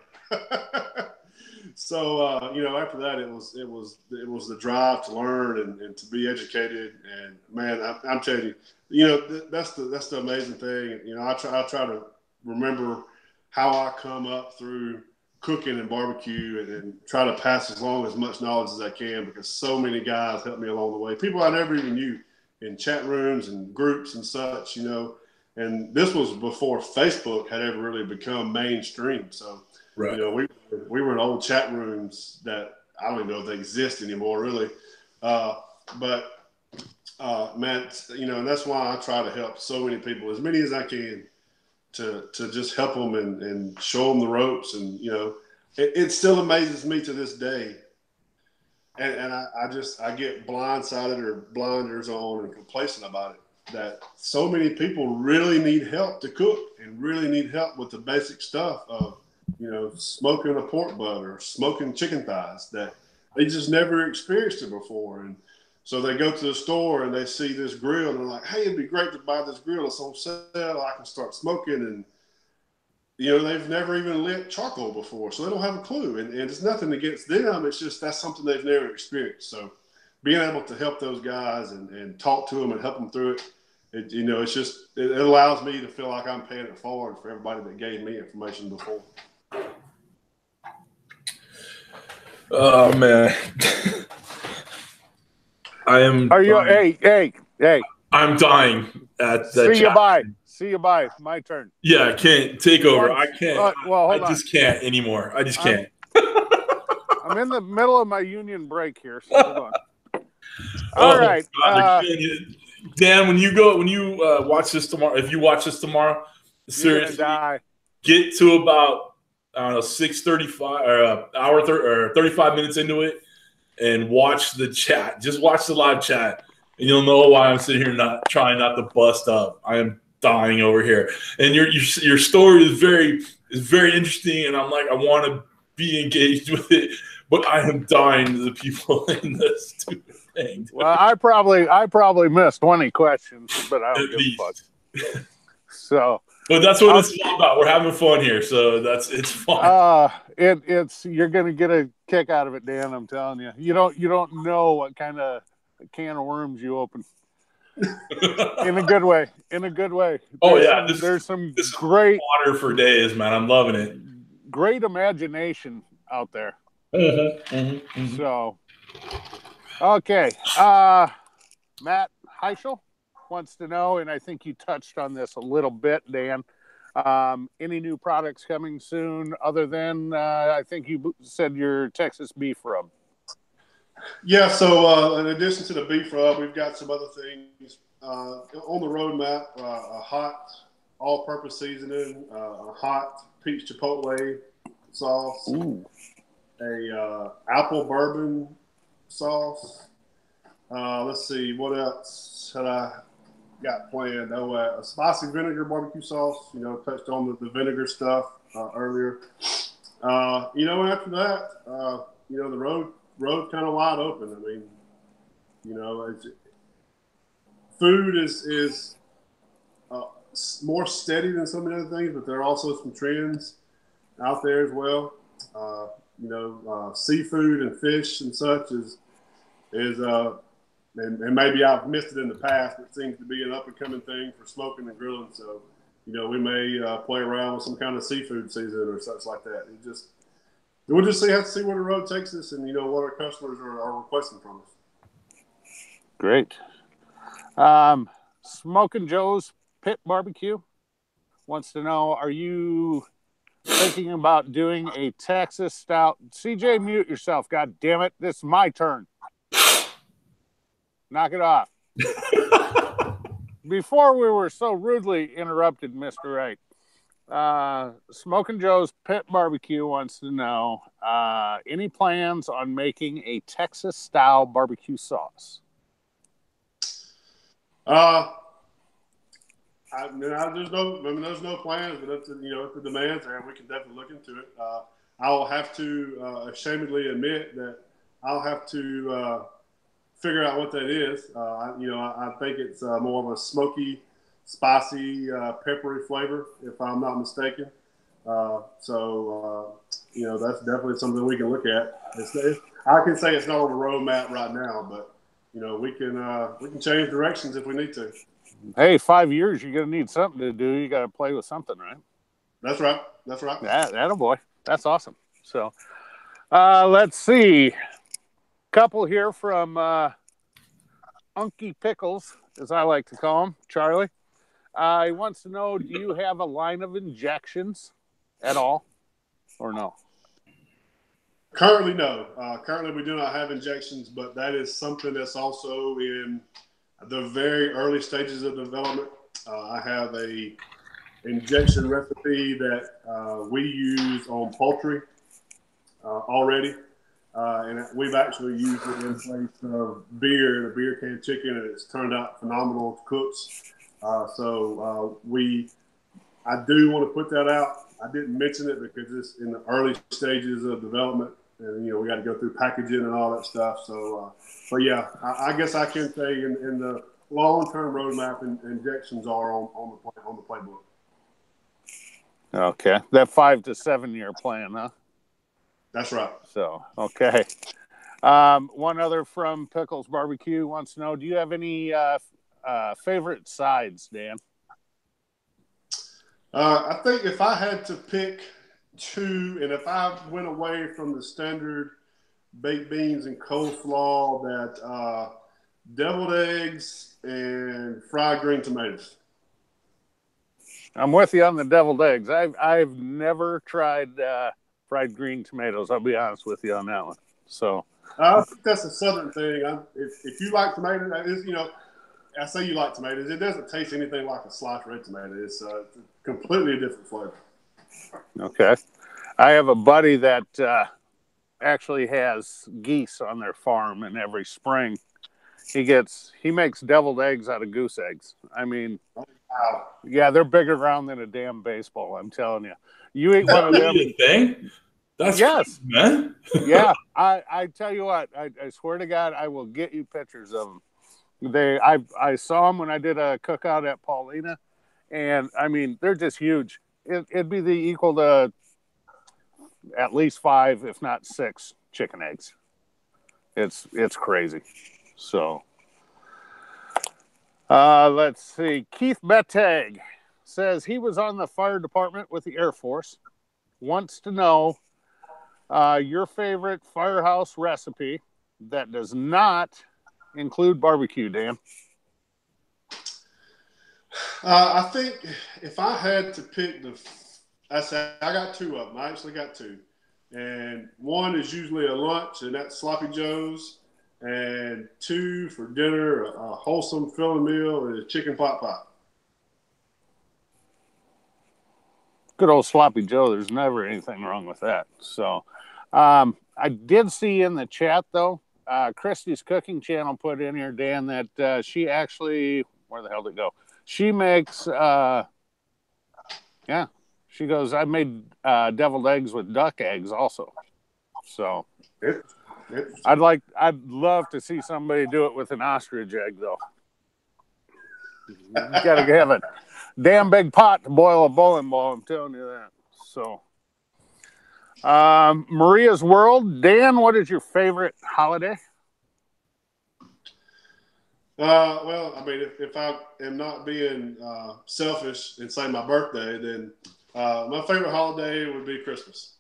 So after that it was the drive to learn and to be educated. And man, I'm telling you, that's the amazing thing. I try to remember how I come up through cooking and barbecue and try to pass as much knowledge as I can, because so many guys helped me along the way. People I never even knew in chat rooms and groups and such, and this was before Facebook had ever really become mainstream. So, right. We were in old chat rooms that I don't even know if they exist anymore, really. But man, and that's why I try to help so many people, as many as I can, to just help them and show them the ropes. And, it still amazes me to this day. And I get blindsided or blinders on and complacent about it, that so many people really need help to cook and really need help with the basic stuff of, smoking a pork butt or smoking chicken thighs, that they just never experienced it before. And so they go to the store and they see this grill and they're like, hey, it'd be great to buy this grill. It's on sale. I can start smoking. And, they've never even lit charcoal before, so they don't have a clue. And it's nothing against them. It's just that's something they've never experienced. So being able to help those guys and talk to them and help them through it, it allows me to feel like I'm paying it forward for everybody that gave me information before. Oh, man. I am. Are you? Hey. I'm dying at that. See you. Bye. My turn. Yeah, I can't take over. I can't. Hold on. Just can't anymore. I just can't. I'm in the middle of my union break here, so hold on. All right. God, Dan, when you watch this tomorrow, if you watch this tomorrow, seriously, get to about 6:35 or hour or 35 minutes into it, and watch the chat. Just watch the live chat, and you'll know why I'm sitting here trying not to bust up. I am dying over here, and your story is very interesting, and I'm like, I want to be engaged with it, but I am dying to the people in this stupid thing. Well, I probably missed 20 questions, but I don't give a fuck. So, but that's what it's all about. We're having fun here, so it's fun. You're gonna get a kick out of it, Dan. I'm telling you. You don't know what kind of can of worms you open. In a good way. There's some great water for days, man. I'm loving it. Great imagination out there. So, okay. Matt Heichel wants to know, and I think you touched on this a little bit, Dan. Any new products coming soon other than I think you said your Texas beef rub? Yeah, so in addition to the beef rub, we've got some other things on the roadmap. A hot all-purpose seasoning, a hot peach chipotle sauce, a apple bourbon sauce. Let's see, what else had I got planned? A spicy vinegar barbecue sauce. Touched on the vinegar stuff earlier. After that, the road kind of wide open. I mean, food is more steady than some of the other things, but there are also some trends out there as well. Seafood and fish and such is and maybe I've missed it in the past, but it seems to be an up and coming thing for smoking and grilling. So, we may play around with some kind of seafood season or such like that. We'll just have to see where the road takes us, and what our customers are requesting from us. Great. Smoking Joe's Pit Barbecue wants to know: are you thinking about doing a Texas stout? CJ, mute yourself. God damn it! This is my turn. Knock it off. Before we were so rudely interrupted, Mr. Wright. Smoking Joe's Pit Barbecue wants to know any plans on making a Texas style barbecue sauce? There's no plans, but if the demands there, we can definitely look into it. I'll have to ashamedly admit that I'll have to figure out what that is. I think it's more of a smoky, spicy, peppery flavor, if I'm not mistaken. So that's definitely something we can look at. I can say it's not on the roadmap right now, but we can change directions if we need to. Hey, 5 years, you're going to need something to do. You got to play with something, right? That's right. Attaboy. That's awesome. So, let's see. Couple here from Unky Pickles, as I like to call him, Charlie. He wants to know, do you have a line of injections at all or no? Currently, no. Currently, we do not have injections, but that is something that's also in the very early stages of development. I have a injection recipe that we use on poultry already. And we've actually used it in place of beer and a beer can chicken, and it's turned out phenomenal to cooks. I do want to put that out. I didn't mention it because it's in the early stages of development, and we got to go through packaging and all that stuff. But yeah, I guess I can say in the long-term roadmap, injections are on the playbook. Okay, that 5 to 7 year plan, huh? That's right. So, okay. One other from Pickles Barbecue wants to know, do you have any favorite sides, Dan? I think if I had to pick two, and if I went away from the standard baked beans and coleslaw, that deviled eggs and fried green tomatoes. I'm with you on the deviled eggs. I've never tried fried green tomatoes. I'll be honest with you on that one. So I think that's a southern thing. If you like tomatoes, I say you like tomatoes. It doesn't taste anything like a sliced red tomato. It's a completely different flavor. Okay. I have a buddy that actually has geese on their farm, and every spring he makes deviled eggs out of goose eggs. I mean, wow. Yeah, they're bigger around than a damn baseball, I'm telling you. You eat one of them. Thing? That's yes, crazy, man. Yeah, I tell you what, I swear to God, I will get you pictures of them. I saw them when I did a cookout at Paulina, and I mean, they're just huge. It'd be the equal to at least 5, if not 6 chicken eggs. It's crazy. So let's see. Keith Bettag says he was on the fire department with the Air Force. Wants to know your favorite Firehouse recipe that does not include barbecue, Dan. I think if I had to pick I got 2 of them. I actually got 2. And one is usually a lunch, and that's Sloppy Joe's. And 2 for dinner, a wholesome filling meal, is chicken pot pie. Good old Sloppy Joe. There's never anything wrong with that. So I did see in the chat, though, Christy's cooking channel put in here, Dan, that she actually, where the hell did it go? She makes, she goes, I made deviled eggs with duck eggs also. So I'd love to see somebody do it with an ostrich egg, though. You got to have a damn big pot to boil a bowling ball, I'm telling you that. So Maria's World. Dan, what is your favorite holiday? Well, I mean, if I am not being selfish and say my birthday, then my favorite holiday would be Christmas.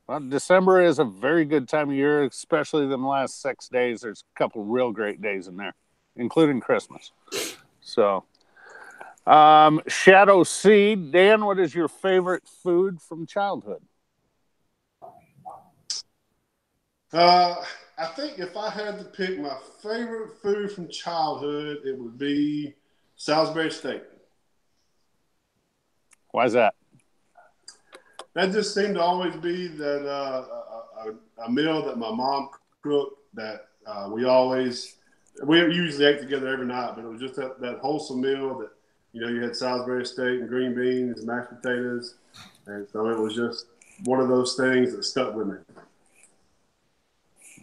Well, December is a very good time of year, especially the last 6 days. There's a couple real great days in there, including Christmas. So, Shadow Seed. Dan, what is your favorite food from childhood? I think if I had to pick my favorite food from childhood, it would be Salisbury steak. Why is that? That just seemed to always be that a meal that my mom cooked that we usually ate together every night, but it was just that wholesome meal that, you had Salisbury steak and green beans and mashed potatoes. And so it was just one of those things that stuck with me.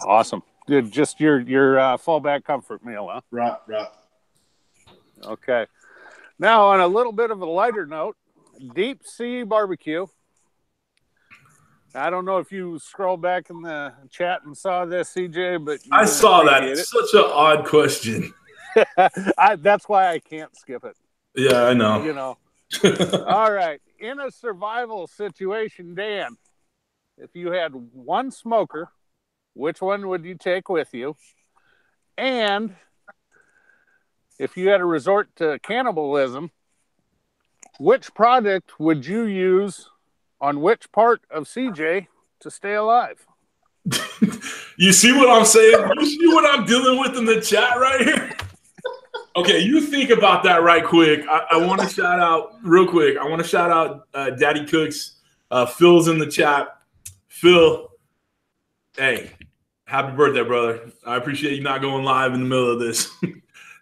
Awesome. Just your fallback comfort meal, huh? Right. Okay. Now, on a little bit of a lighter note, Deep Sea Barbecue. I don't know if you scrolled back in the chat and saw this, CJ, but I saw that. It's such an odd question. That's why I can't skip it. Yeah, I know. All right. In a survival situation, Dan, if you had one smoker, which one would you take with you? And if you had to resort to cannibalism, which product would you use on which part of CJ to stay alive? You see what I'm saying? You see what I'm dealing with in the chat right here? Okay, you think about that right quick. I want to shout out real quick. I want to shout out Daddy Cooks. Phil's in the chat. Phil, hey, happy birthday, brother. I appreciate you not going live in the middle of this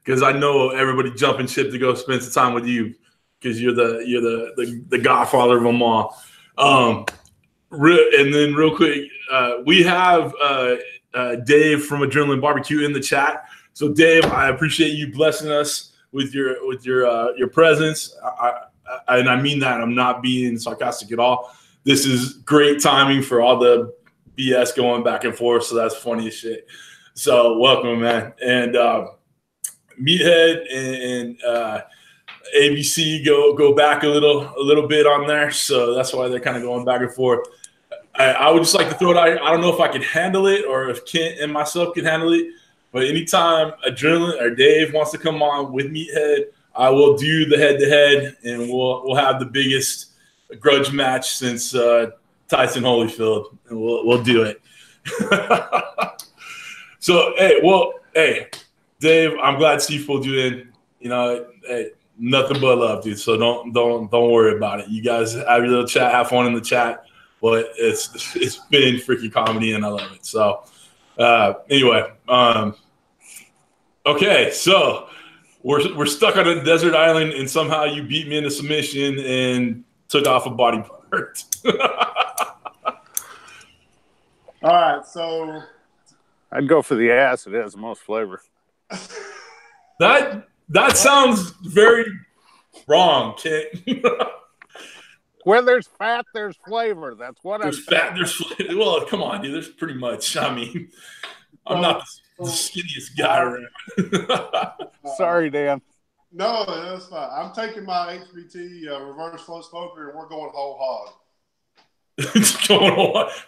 because I know everybody jumping ship to go spend some time with you because you're the godfather of them all. And then real quick, we have Dave from Adrenaline Barbecue in the chat. So Dave, I appreciate you blessing us with your presence. And I mean that. I'm not being sarcastic at all. This is great timing for all the BS going back and forth. So that's funny as shit. So welcome, man. And Meathead and ABC go back a little bit on there. So that's why they're kind of going back and forth. I would just like to throw it out here. I don't know if I can handle it or if Kent and myself can handle it. But anytime Adrenaline or Dave wants to come on with Meathead, I will do the head-to-head, and we'll have the biggest grudge match since Tyson Holyfield, and we'll do it. So, hey, Dave, I'm glad Steve pulled you in. You know, hey, nothing but love, dude. So don't worry about it. You guys have your little chat, have fun in the chat. But it's been freaking comedy, and I love it. So. Anyway, okay, so we're stuck on a desert island, and somehow you beat me into submission and took off a body part. All right, so I'd go for the ass. It has the most flavor. That sounds very wrong, Kent. Where there's fat, there's flavor. That's what there's fat. There's flavor. Well, come on, dude. There's pretty much. I mean, I'm not the skinniest guy around. Sorry, Dan. No, that's fine. I'm taking my HBT reverse flow smoker, and we're going whole hog.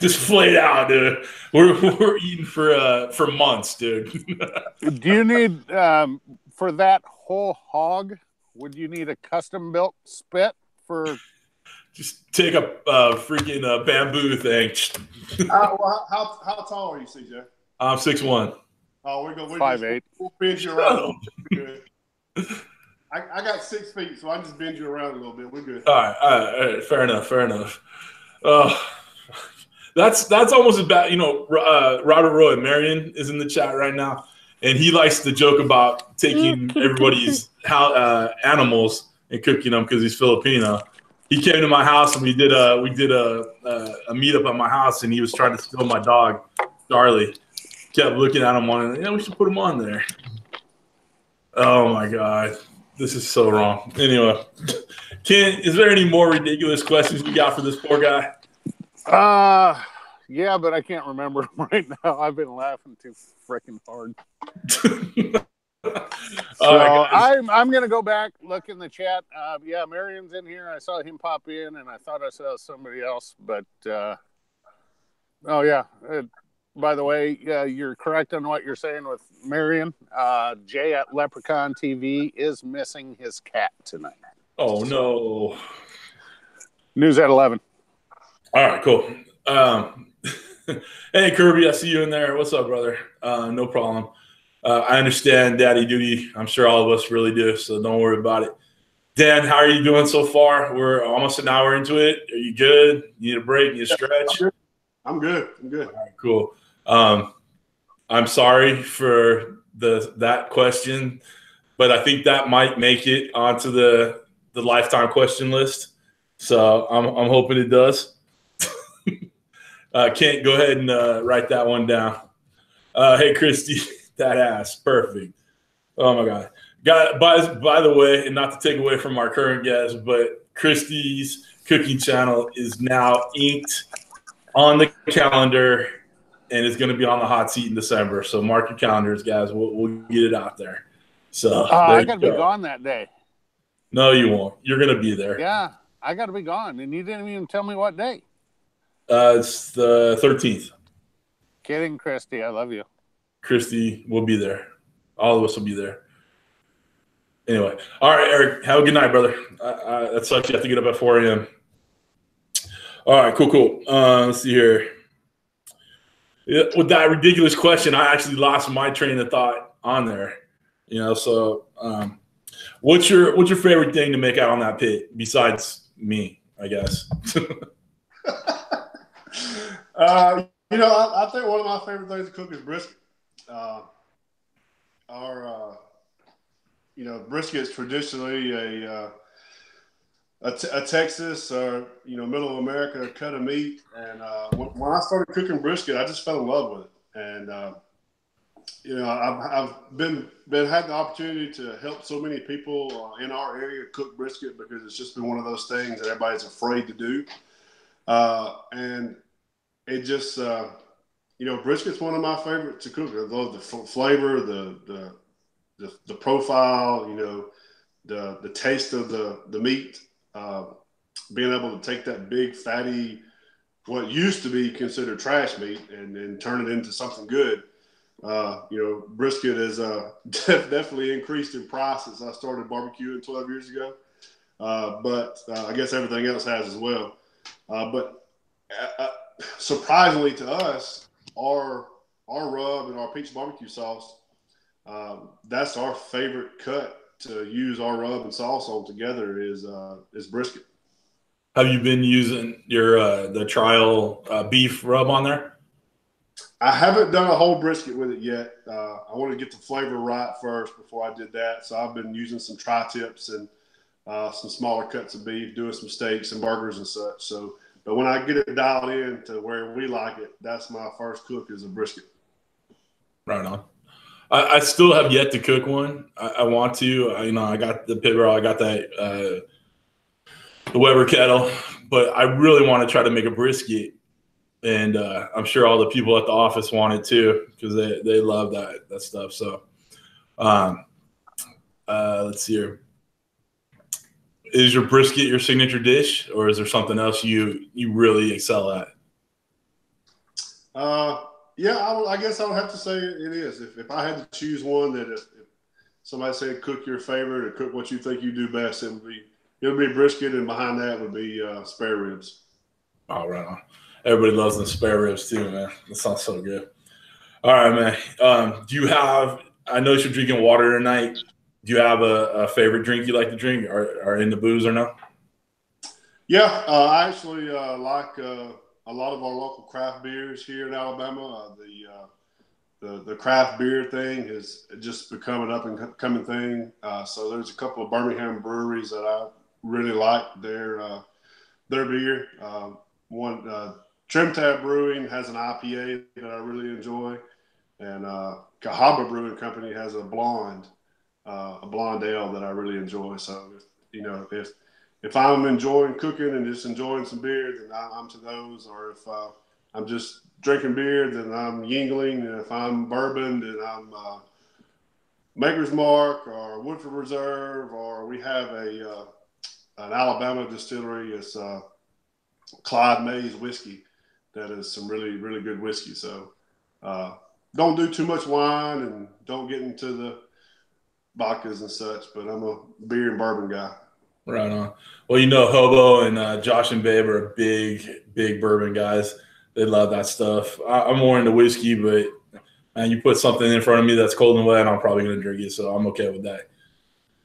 Just flayed out, dude. We're eating for months, dude. Do you need for that whole hog? Would you need a custom built spit for? Just take a freaking bamboo thing. Well, how tall are you, CJ? I'm 6'1". Oh, we're going 5'8". We'll bend you around. I got 6 feet, so I just bend you around a little bit. We're good. All right. Fair enough. That's almost as bad. You know, Robert Roy Marion is in the chat right now, and he likes to joke about taking everybody's animals and cooking them because he's Filipino. He came to my house and we did a meetup at my house, and he was trying to steal my dog, Charlie. Kept looking at him on, we should put him on there. Oh my God, this is so wrong. Anyway, Ken, is there any more ridiculous questions you got for this poor guy? Yeah, but I can't remember them right now. I've been laughing too freaking hard. So I'm gonna go back, look in the chat. Yeah, Marion's in here. I saw him pop in, and I thought I saw somebody else. But oh yeah. By the way, you're correct on what you're saying with Marion. Jay at LeprakonTV is missing his cat tonight. Oh no! News at 11. All right, cool. Hey Kirby, I see you in there. What's up, brother? No problem. I understand daddy duty. I'm sure all of us really do, so don't worry about it. Dan, how are you doing so far? We're almost an hour into it. Are you good? You need a break? You need a stretch? I'm good. All right, cool. I'm sorry for that question, but I think that might make it onto the lifetime question list. So I'm hoping it does. Kent, go ahead and write that one down. Hey, Christy. That ass, perfect. Oh my God. By the way, and not to take away from our current guest, but Christy's cooking channel is now inked on the calendar, and it's going to be on the hot seat in December. So mark your calendars, guys. We'll get it out there. So I got to be gone that day. No, you won't. You're going to be there. Yeah, I got to be gone, and you didn't even tell me what day. It's the 13th. Kidding, Christy. I love you. Christy will be there. All of us will be there. Anyway. All right, Eric. Have a good night, brother. That sucks. You have to get up at 4 a.m. All right, cool. Let's see here. with that ridiculous question, I actually lost my train of thought on there. So what's your favorite thing to make out on that pit besides me, I guess? I think one of my favorite things to cook is brisket. Brisket is traditionally a Texas or middle of America cut of meat, and when I started cooking brisket, I just fell in love with it, and I've been had the opportunity to help so many people in our area cook brisket because it's just been one of those things that everybody's afraid to do, and it just brisket's one of my favorites to cook. I love the flavor, the profile, the taste of the meat. Being able to take that big fatty, what used to be considered trash meat, and turn it into something good. Brisket is definitely increased in price since I started barbecuing 12 years ago. But I guess everything else has as well. But surprisingly to us, our rub and our peach barbecue sauce, that's our favorite cut to use our rub and sauce on together is brisket. Have you been using the trial beef rub on there? I haven't done a whole brisket with it yet. I want to get the flavor right first before I did that. So I've been using some tri-tips and some smaller cuts of beef, doing some steaks and burgers and such. So, but when I get it dialed in to where we like it, that's my first cook is a brisket. Right on. I still have yet to cook one. I want to. I got the pit roll. I got that the Weber kettle, but I really want to try to make a brisket. And I'm sure all the people at the office want it too because they love that stuff. So let's see here. Is your brisket your signature dish, or is there something else you really excel at? Yeah, I guess I would have to say it is. If I had to choose one that if somebody said cook your favorite or cook what you think you do best, it would be brisket, and behind that would be spare ribs. Oh, right on. Everybody loves the spare ribs too, man. That sounds so good. All right, man. Do you have? I know you're drinking water tonight. Do you have a favorite drink you like to drink, or in the booze or no? Yeah, I actually like a lot of our local craft beers here in Alabama. The craft beer thing has just become an up and coming thing. So there's a couple of Birmingham breweries that I really like their beer. One Trim Tab Brewing has an IPA that I really enjoy, and Hobo Brewing Company has a blonde ale that I really enjoy. So if I'm enjoying cooking and just enjoying some beer, then I'm to those. Or if I'm just drinking beer, then I'm Yingling. And if I'm bourbon, then I'm Maker's Mark or Woodford Reserve. Or we have an Alabama distillery. It's Clyde Mays whiskey. That is some really, really good whiskey. So don't do too much wine and don't get into the vodkas and such. But I'm a beer and bourbon guy. Right on. Well, Hobo and Josh and Babe are big bourbon guys. They love that stuff. I'm more into whiskey, but you put something in front of me that's cold and wet, I'm probably going to drink it, so I'm okay with that.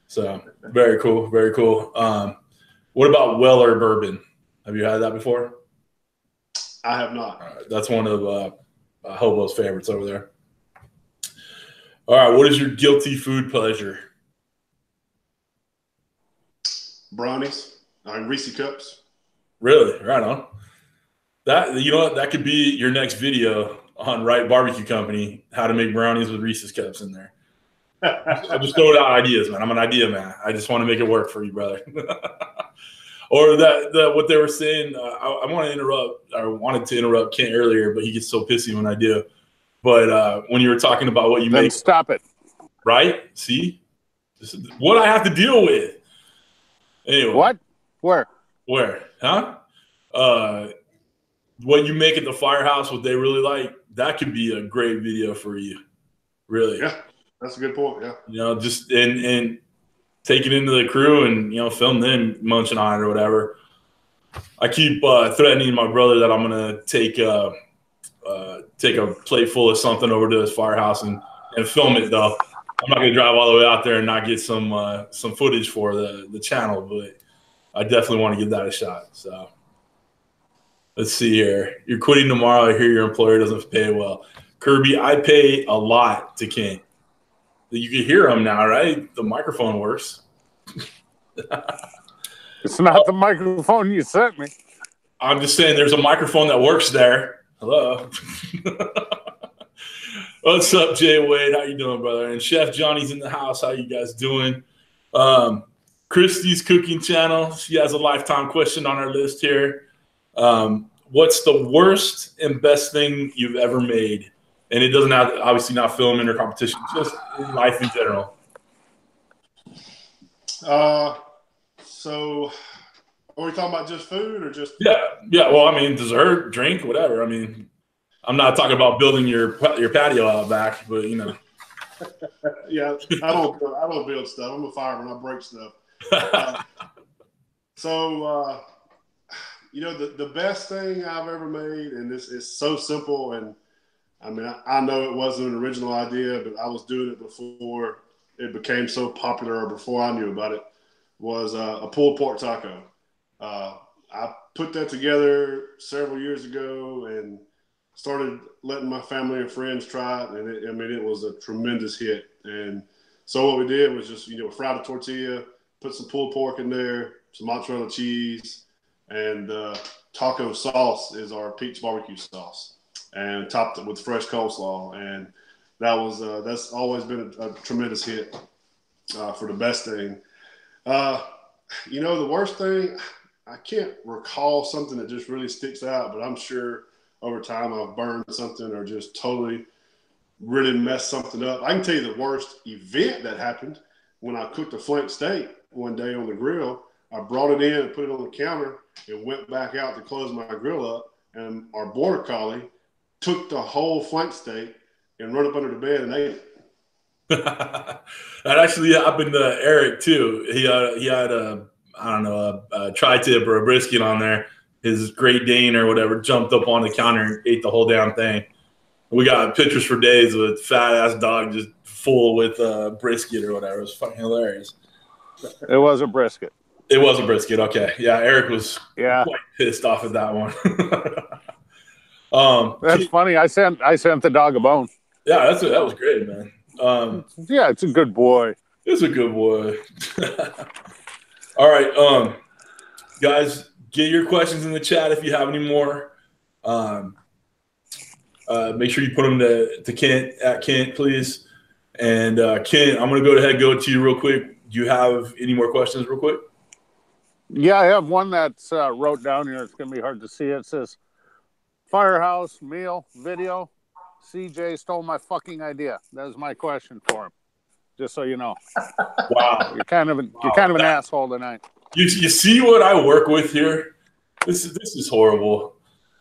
So very cool, very cool. What about Weller bourbon? Have you had that before? I have not. All right, that's one of Hobo's favorites over there. All right, what is your guilty food pleasure? Brownies and Reese cups. Really? Right on. That could be your next video on Wright BBQ Company, how to make brownies with Reese's cups in there. I'm just throwing out ideas, man. I'm an idea man. I just want to make it work for you, brother. Or what they were saying, I wanted to interrupt Kent earlier, but he gets so pissy when I do. But when you were talking about what you make. Stop it. Right? See? This is what I have to deal with. Anyway. What? Where? Huh? What you make at the Firehouse, what they really like, that could be a great video for you. Really. Yeah, that's a good point. Yeah. Just and take it into the crew and, film them munching on it or whatever. I keep threatening my brother that I'm going to take take a plate full of something over to his firehouse and film it, though. I'm not going to drive all the way out there and not get some footage for the channel, but I definitely want to give that a shot. So let's see here. You're quitting tomorrow. I hear your employer doesn't pay well. Kirby, I pay a lot to Kent. You can hear him now, right? The microphone works. It's not the microphone you sent me. I'm just saying there's a microphone that works there. Hello. What's up, Jay Wade? How you doing, brother? And Chef Johnny's in the house. How you guys doing? Christy's cooking channel. She has a lifetime question on our list here. What's the worst and best thing you've ever made? And it doesn't have obviously not filming or competition, just in life in general. So are we talking about just food or just? Yeah. Well, I mean, dessert, drink, whatever. I mean, I'm not talking about building your patio out back, but you know. Yeah, I don't build stuff. I'm a fireman. I break stuff. You know, the best thing I've ever made, and this is so simple, and I mean, I know it wasn't an original idea, but I was doing it before it became so popular or before I knew about it, was a pulled pork taco. I put that together several years ago and started letting my family and friends try it, and it was a tremendous hit. And so what we did was just, fried a tortilla, put some pulled pork in there, some mozzarella cheese, and taco sauce is our peach barbecue sauce, and topped it with fresh coleslaw. And that's always been a tremendous hit for the best thing. The worst thing, I can't recall something that just really sticks out, but I'm sure over time I've burned something or just totally really messed something up. I can tell you the worst event that happened when I cooked a flank steak one day on the grill. I brought it in and put it on the counter and went back out to close my grill up, and our border collie took the whole flank steak and run up under the bed and ate it. That actually happened to Eric too. He had a tri-tip or a brisket on there. His Great Dane or whatever jumped up on the counter and ate the whole damn thing. We got pictures for days with fat ass dog just full with brisket or whatever. It was fucking hilarious. It was a brisket. It was a brisket. Okay, yeah. Eric was quite pissed off at that one. That's funny. I sent the dog a bone. Yeah, that was great, man. Yeah, it's a good boy. It's a good boy. All right, guys, get your questions in the chat if you have any more. Make sure you put them to Kent at Kent, please. And Kent, I'm going to go to you real quick. Do you have any more questions real quick? Yeah, I have one that's wrote down here. It's going to be hard to see. It says, Firehouse, meal, video. CJ stole my fucking idea. That was my question for him. Just so you know. Wow. You're kind of an asshole tonight. You see what I work with here? This is horrible.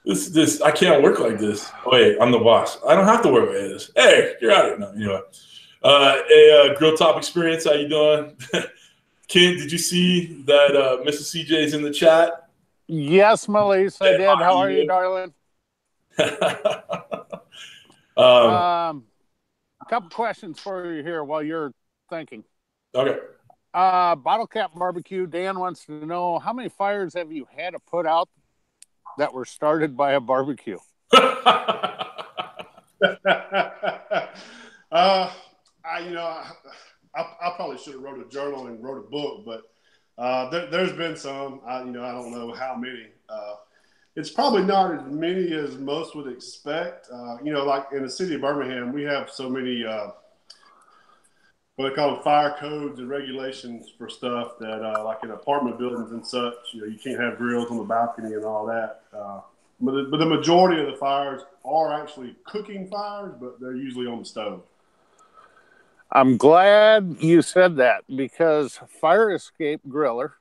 This I can't work like this. Oh, wait, I'm the boss. I don't have to work like this. Hey, you're out of it. No, you know what? Grill Top Experience, how you doing? Kent, did you see that Mrs. CJ's in the chat? Yes, Melissa, I did. How are you, darling? A couple questions for you here while you're thinking. Okay. Bottle Cap Barbecue. Dan wants to know, how many fires have you had to put out that were started by a barbecue? I probably should have wrote a journal and wrote a book, but there's been some. I don't know how many. It's probably not as many as most would expect. Like in the city of Birmingham, we have so many what they call them fire codes and regulations for stuff that, like in apartment buildings and such, you can't have grills on the balcony and all that. But the majority of the fires are actually cooking fires, but they're usually on the stove. I'm glad you said that, because Fire Escape Griller,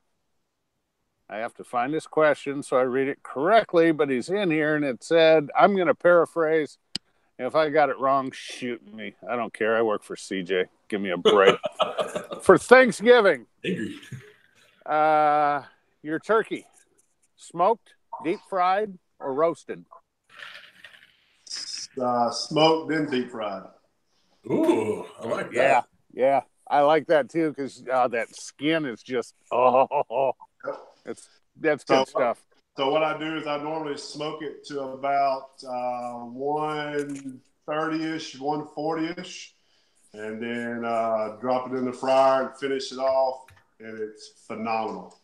I have to find his question so I read it correctly, but he's in here and it said, I'm going to paraphrase. If I got it wrong, shoot me. I don't care. I work for CJ. Give me a break. For Thanksgiving, your turkey, smoked, deep fried, or roasted? smoked, then deep fried. Ooh, I like that. Yeah, I like that too because that skin is just that's good stuff. So what I do is I normally smoke it to about 130-ish, 140-ish, and then drop it in the fryer and finish it off, and it's phenomenal.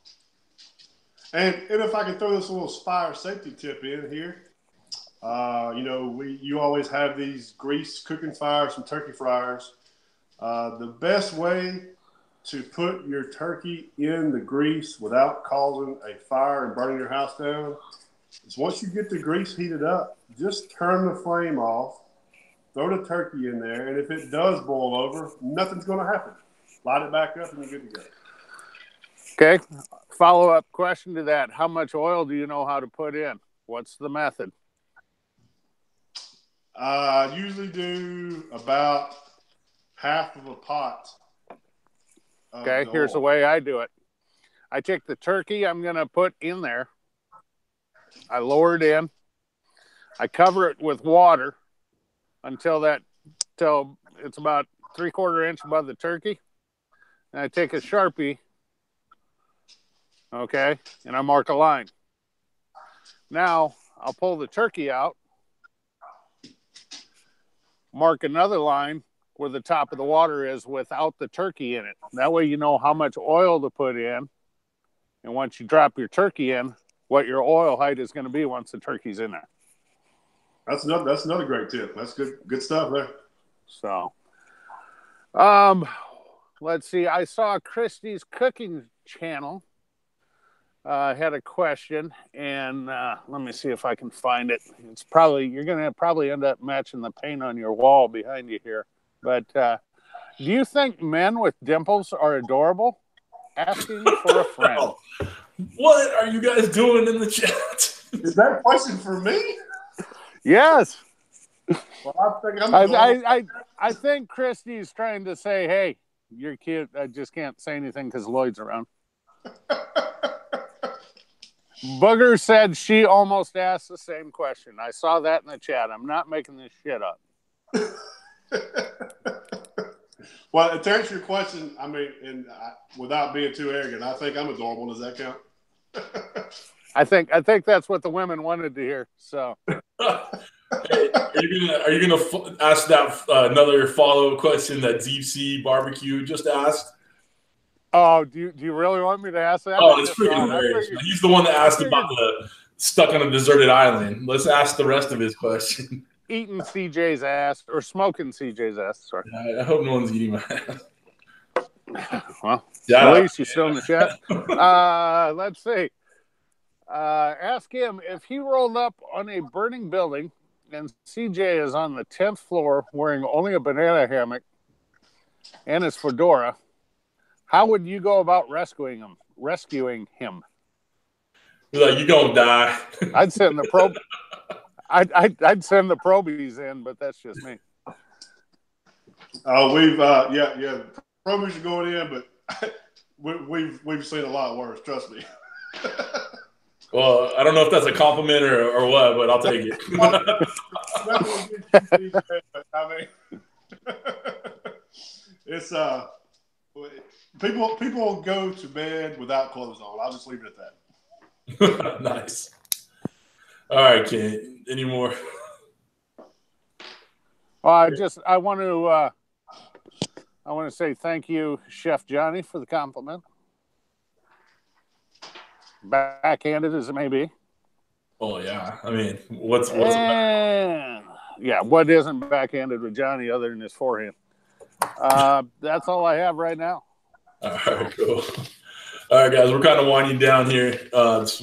And if I can throw this little fire safety tip in here, you always have these grease cooking fires from turkey fryers. The best way to put your turkey in the grease without causing a fire and burning your house down is once you get the grease heated up, just turn the flame off, throw the turkey in there, and if it does boil over, nothing's going to happen. Light it back up and you're good to go. Okay. Follow-up question to that. How much oil do you know how to put in? What's the method? I usually do about half of a pot. Okay, here's the way I do it. I take the turkey I'm going to put in there. I lower it in. I cover it with water until it's about 3/4 inch above the turkey. And I take a Sharpie, okay, and I mark a line. Now, I'll pull the turkey out, mark another line where the top of the water is without the turkey in it. That way you know how much oil to put in. And once you drop your turkey in, what your oil height is going to be once the turkey's in there. That's another great tip. That's good stuff there. So, let's see. I saw Christy's cooking channel had a question, and let me see if I can find it. You're going to probably end up matching the paint on your wall behind you here. But do you think men with dimples are adorable? Asking for a friend. What are you guys doing in the chat? Is that a question for me? Yes. Well, I think Christy's trying to say, hey, you're cute. I just can't say anything because Lloyd's around. Booger said she almost asked the same question. I saw that in the chat. I'm not making this shit up. Well, to answer your question, I mean, without being too arrogant, I think I'm adorable. Does that count? I think that's what the women wanted to hear. So, hey, are you gonna ask that another follow-up question that Deep Sea BBQ just asked? Oh, do you really want me to ask that? Oh, it's freaking hilarious. He's the one that asked about the stuck on a deserted island. Let's ask the rest of his question. Eating CJ's ass or smoking CJ's ass. Sorry. I hope no one's eating my ass. Well, at least you're still in the chat. Let's see. Ask him if he rolled up on a burning building and CJ is on the 10th floor wearing only a banana hammock and his fedora. How would you go about rescuing him? You're like, you gonna die. I'd send the probe. I'd send the probies in, but that's just me. Probies are going in, but we've seen a lot worse. Trust me. Well, I don't know if that's a compliment or what, but I'll take it. I mean, it's people go to bed without clothes on. I'll just leave it at that. Nice. All right, Ken. Any more? I want to say thank you, Chef Johnny, for the compliment. Backhanded as it may be. Oh yeah, I mean, what's yeah, what isn't backhanded with Johnny other than his forehand? That's all I have right now. All right, cool. All right, guys, we're kind of winding down here. If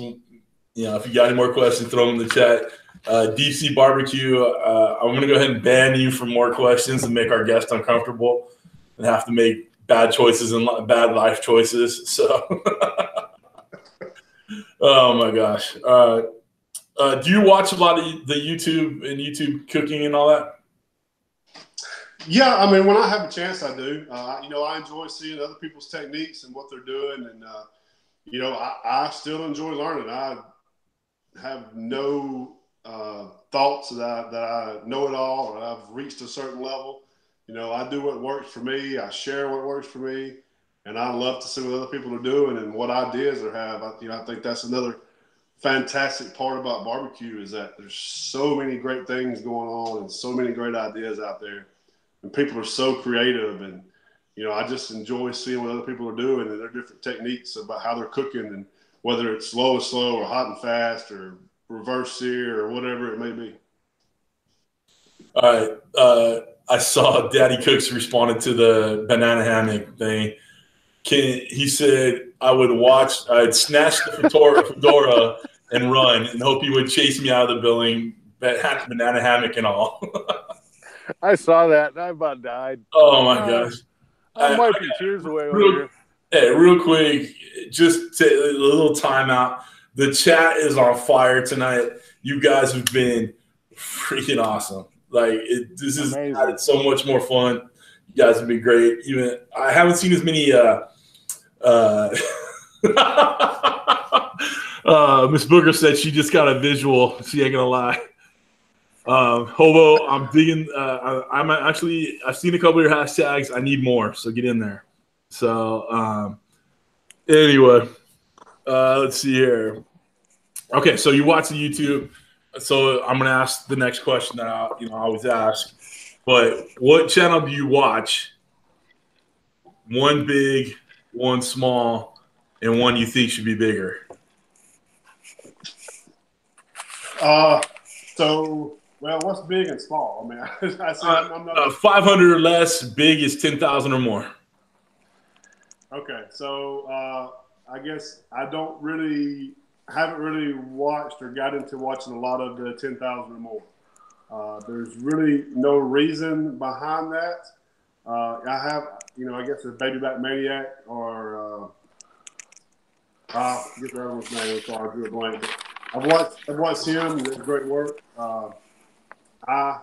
you got any more questions, throw them in the chat. Deep Sea BBQ, I'm going to go ahead and ban you from more questions and make our guests uncomfortable and have to make bad choices and bad life choices. So, oh my gosh. Do you watch a lot of the YouTube cooking and all that? Yeah, I mean, when I have a chance, I do. I enjoy seeing other people's techniques and what they're doing. And, I still enjoy learning. I have no thoughts that I know it all, or I've reached a certain level. You know, I do what works for me. I share what works for me, and I love to see what other people are doing and what ideas they have. I think that's another fantastic part about barbecue is that there's so many great things going on and so many great ideas out there, and people are so creative. And you know, I just enjoy seeing what other people are doing and their different techniques about how they're cooking, and whether it's slow or hot and fast or reverse sear or whatever it may be. All right. I saw Daddy Cooks responded to the banana hammock thing. He said I'd snatch the fedora and run and hope he would chase me out of the building, banana hammock and all. I saw that and I about died. Oh my gosh. I'm wiping tears away over here. Hey, real quick, just a little timeout. The chat is on fire tonight. You guys have been freaking awesome. Like this is added so much more fun. You guys have been great. Even I haven't seen as many. Miss Booker said she just got a visual. She ain't gonna lie. Hobo, I'm digging. I've seen a couple of your hashtags. I need more, so get in there. So anyway, let's see here. Okay, so you watch the YouTube. So I'm gonna ask the next question that I always ask. But what channel do you watch? One big, one small, and one you think should be bigger. Well, what's big and small? I mean, I'm not 500 or less. Big is 10,000 or more. Okay, so I guess I haven't really watched or got into watching a lot of the 10,000 or more. There's really no reason behind that. I have, I guess it's Baby Back Maniac or I forget the other one's name. So I drew a blank. But I've watched him. He does great work. I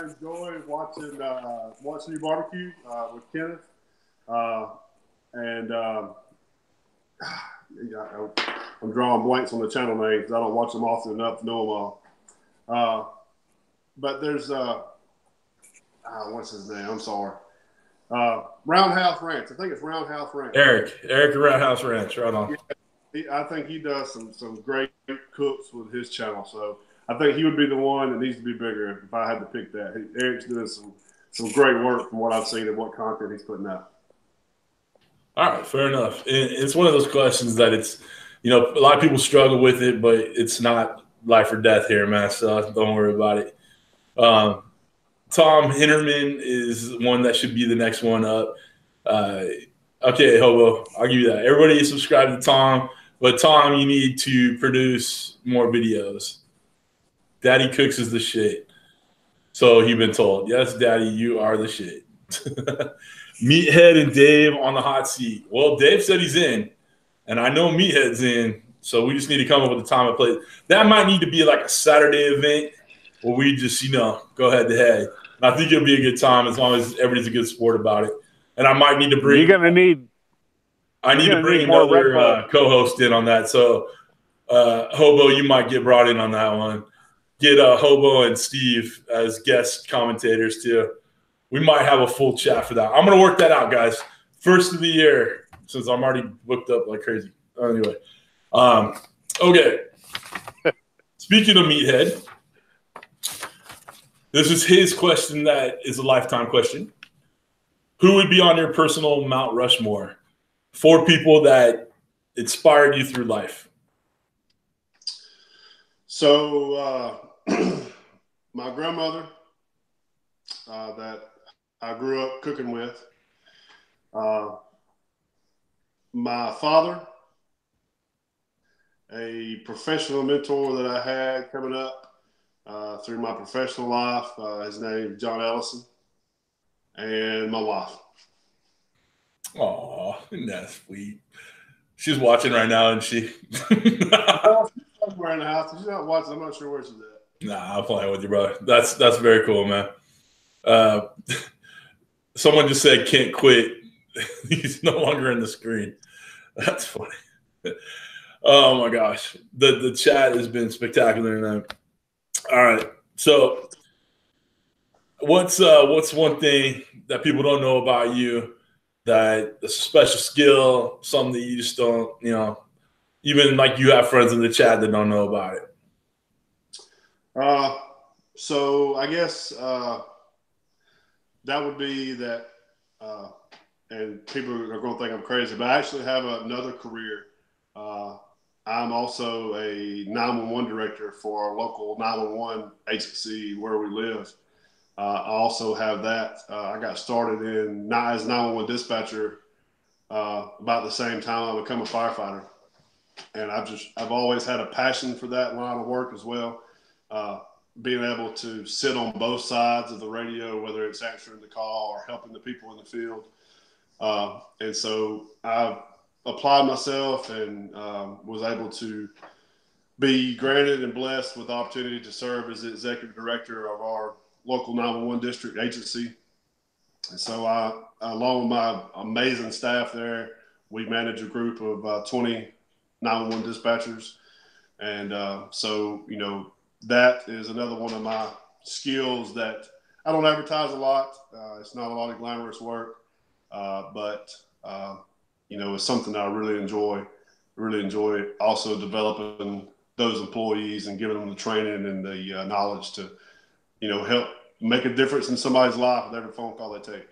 enjoy watching you barbecue with Kenneth. I'm drawing blanks on the channel names. I don't watch them often enough to know them all. But there's what's his name? I'm sorry. Roundhouse Ranch. I think it's Roundhouse Ranch. Eric Roundhouse Ranch. Right on. I think he does some great cooks with his channel. So I think he would be the one that needs to be bigger if I had to pick that. Eric's doing some great work from what I've seen and what content he's putting out. All right, fair enough. It's one of those questions that it's, a lot of people struggle with it, but it's not life or death here, man. So don't worry about it. Tom Hinnerman is one that should be the next one up. Okay, Hobo, I'll give you that. Everybody subscribe to Tom, but Tom, you need to produce more videos. Daddy Cooks is the shit. So you've been told. Yes, Daddy, you are the shit. Meathead and Dave on the hot seat. Well, Dave said he's in, and I know Meathead's in, so we just need to come up with a time and place. That might need to be like a Saturday event where we just, go head to head. And I think it'll be a good time as long as everybody's a good sport about it. And I might need to bring. I need to bring another co-host in on that. So, Hobo, you might get brought in on that one. Get Hobo and Steve as guest commentators too. We might have a full chat for that. I'm going to work that out, guys. First of the year, since I'm already booked up like crazy. Anyway. Okay. Speaking of Meathead, this is his question that is a lifetime question. Who would be on your personal Mount Rushmore? 4 people that inspired you through life. So, my grandmother that I grew up cooking with, my father, a professional mentor that I had coming up through my professional life, his name is John Ellison, and my wife. Oh, that's sweet. She's watching right now, isn't she? Somewhere in the house. She's not watching. I'm not sure where she's at. Nah, I'm playing with you, brother. That's very cool, man. Someone just said can't quit. He's no longer in the screen. That's funny. Oh my gosh, the chat has been spectacular tonight. All right, so what's one thing that people don't know about you that it's a special skill, something that you just don't, even like you have friends in the chat that don't know about it? So I guess that would be that, and people are going to think I'm crazy, but I actually have another career. I'm also a 911 director for our local 911 agency where we live. I also have that. I got started as 911 dispatcher about the same time I become a firefighter. And I've always had a passion for that line of work as well. Being able to sit on both sides of the radio, whether it's answering the call or helping the people in the field. And so I applied myself and was able to be granted and blessed with the opportunity to serve as the executive director of our local 911 district agency. And so I, along with my amazing staff there, we manage a group of 20 911 dispatchers. And so, that is another one of my skills that I don't advertise a lot. It's not a lot of glamorous work, but it's something that I really enjoy also developing those employees and giving them the training and the knowledge to, help make a difference in somebody's life with every phone call they take.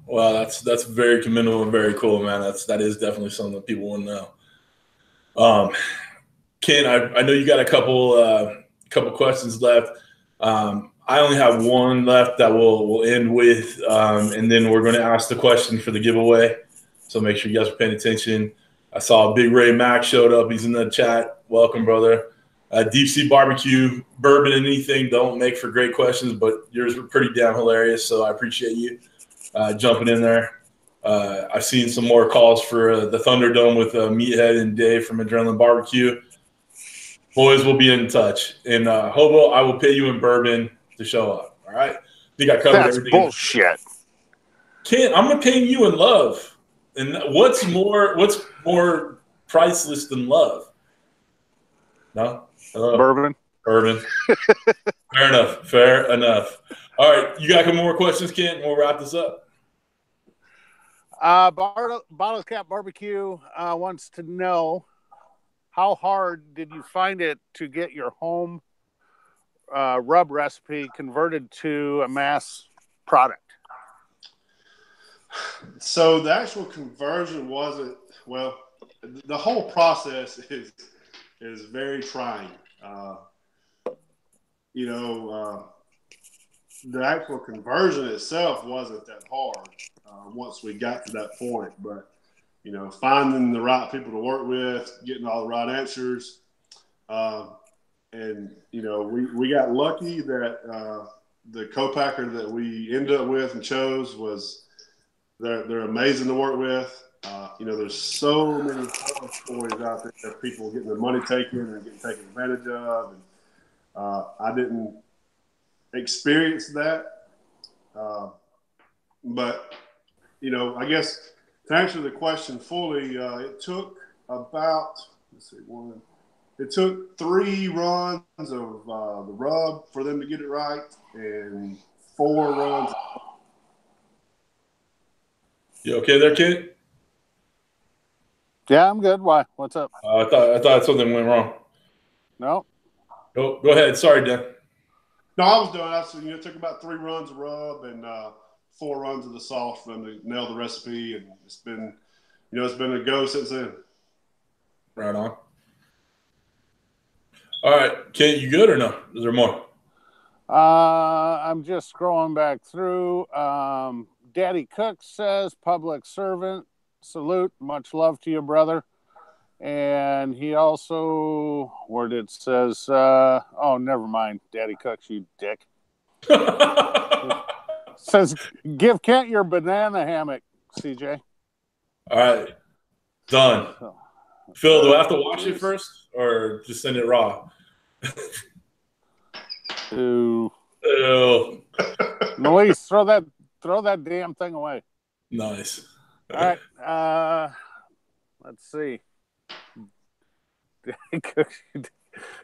Well, that's very commendable and very cool, man. That is definitely something that people want to know. Ken, I know you got a couple questions left. I only have one left that we'll end with, and then we're going to ask the question for the giveaway. So make sure you guys are paying attention. I saw Big Ray Mack showed up. He's in the chat. Welcome, brother. Deep sea barbecue, bourbon, and anything don't make for great questions, but yours were pretty damn hilarious. So I appreciate you jumping in there. I've seen some more calls for the Thunderdome with Meathead and Dave from Adrenaline Barbecue. Boys will be in touch. And Hobo, I will pay you in bourbon to show up. All right? I think I covered everything. That's bullshit. Ken, I'm gonna pay you in love. And what's more priceless than love? No? Bourbon. Fair enough. All right, you got a couple more questions, Ken? We'll wrap this up. Bottle Cap Barbecue wants to know, how hard did you find it to get your home rub recipe converted to a mass product? So the actual conversion wasn't, well, the whole process is very trying. The actual conversion itself wasn't that hard once we got to that point, but finding the right people to work with, getting all the right answers. And we got lucky that the co-packer that we ended up with and chose they're amazing to work with. There's so many stories out there of people getting their money taken and getting taken advantage of. And I didn't experience that. But, I guess to answer the question fully, it took about, it took 3 runs of the rub for them to get it right and 4 runs. You okay there, kid? Yeah, I'm good. Why? What's up? I thought something went wrong. No. Go ahead. Sorry, Dan. No, I was done. It took about 3 runs of rub and 4 runs of the sauce for them to nail the recipe, and it's been a go since then. Right on. All right, Kent, you good or no? Is there more? I'm just scrolling back through. Daddy Cook says, public servant, salute, much love to you, brother. And he also, where it says, oh, never mind, Daddy Cooks, you dick. Says, give Kent your banana hammock, CJ. All right, done. Phil, do I have to wash it first or just send it raw? Ew. Ew. Luis, throw that damn thing away. Nice. All right. Let's see.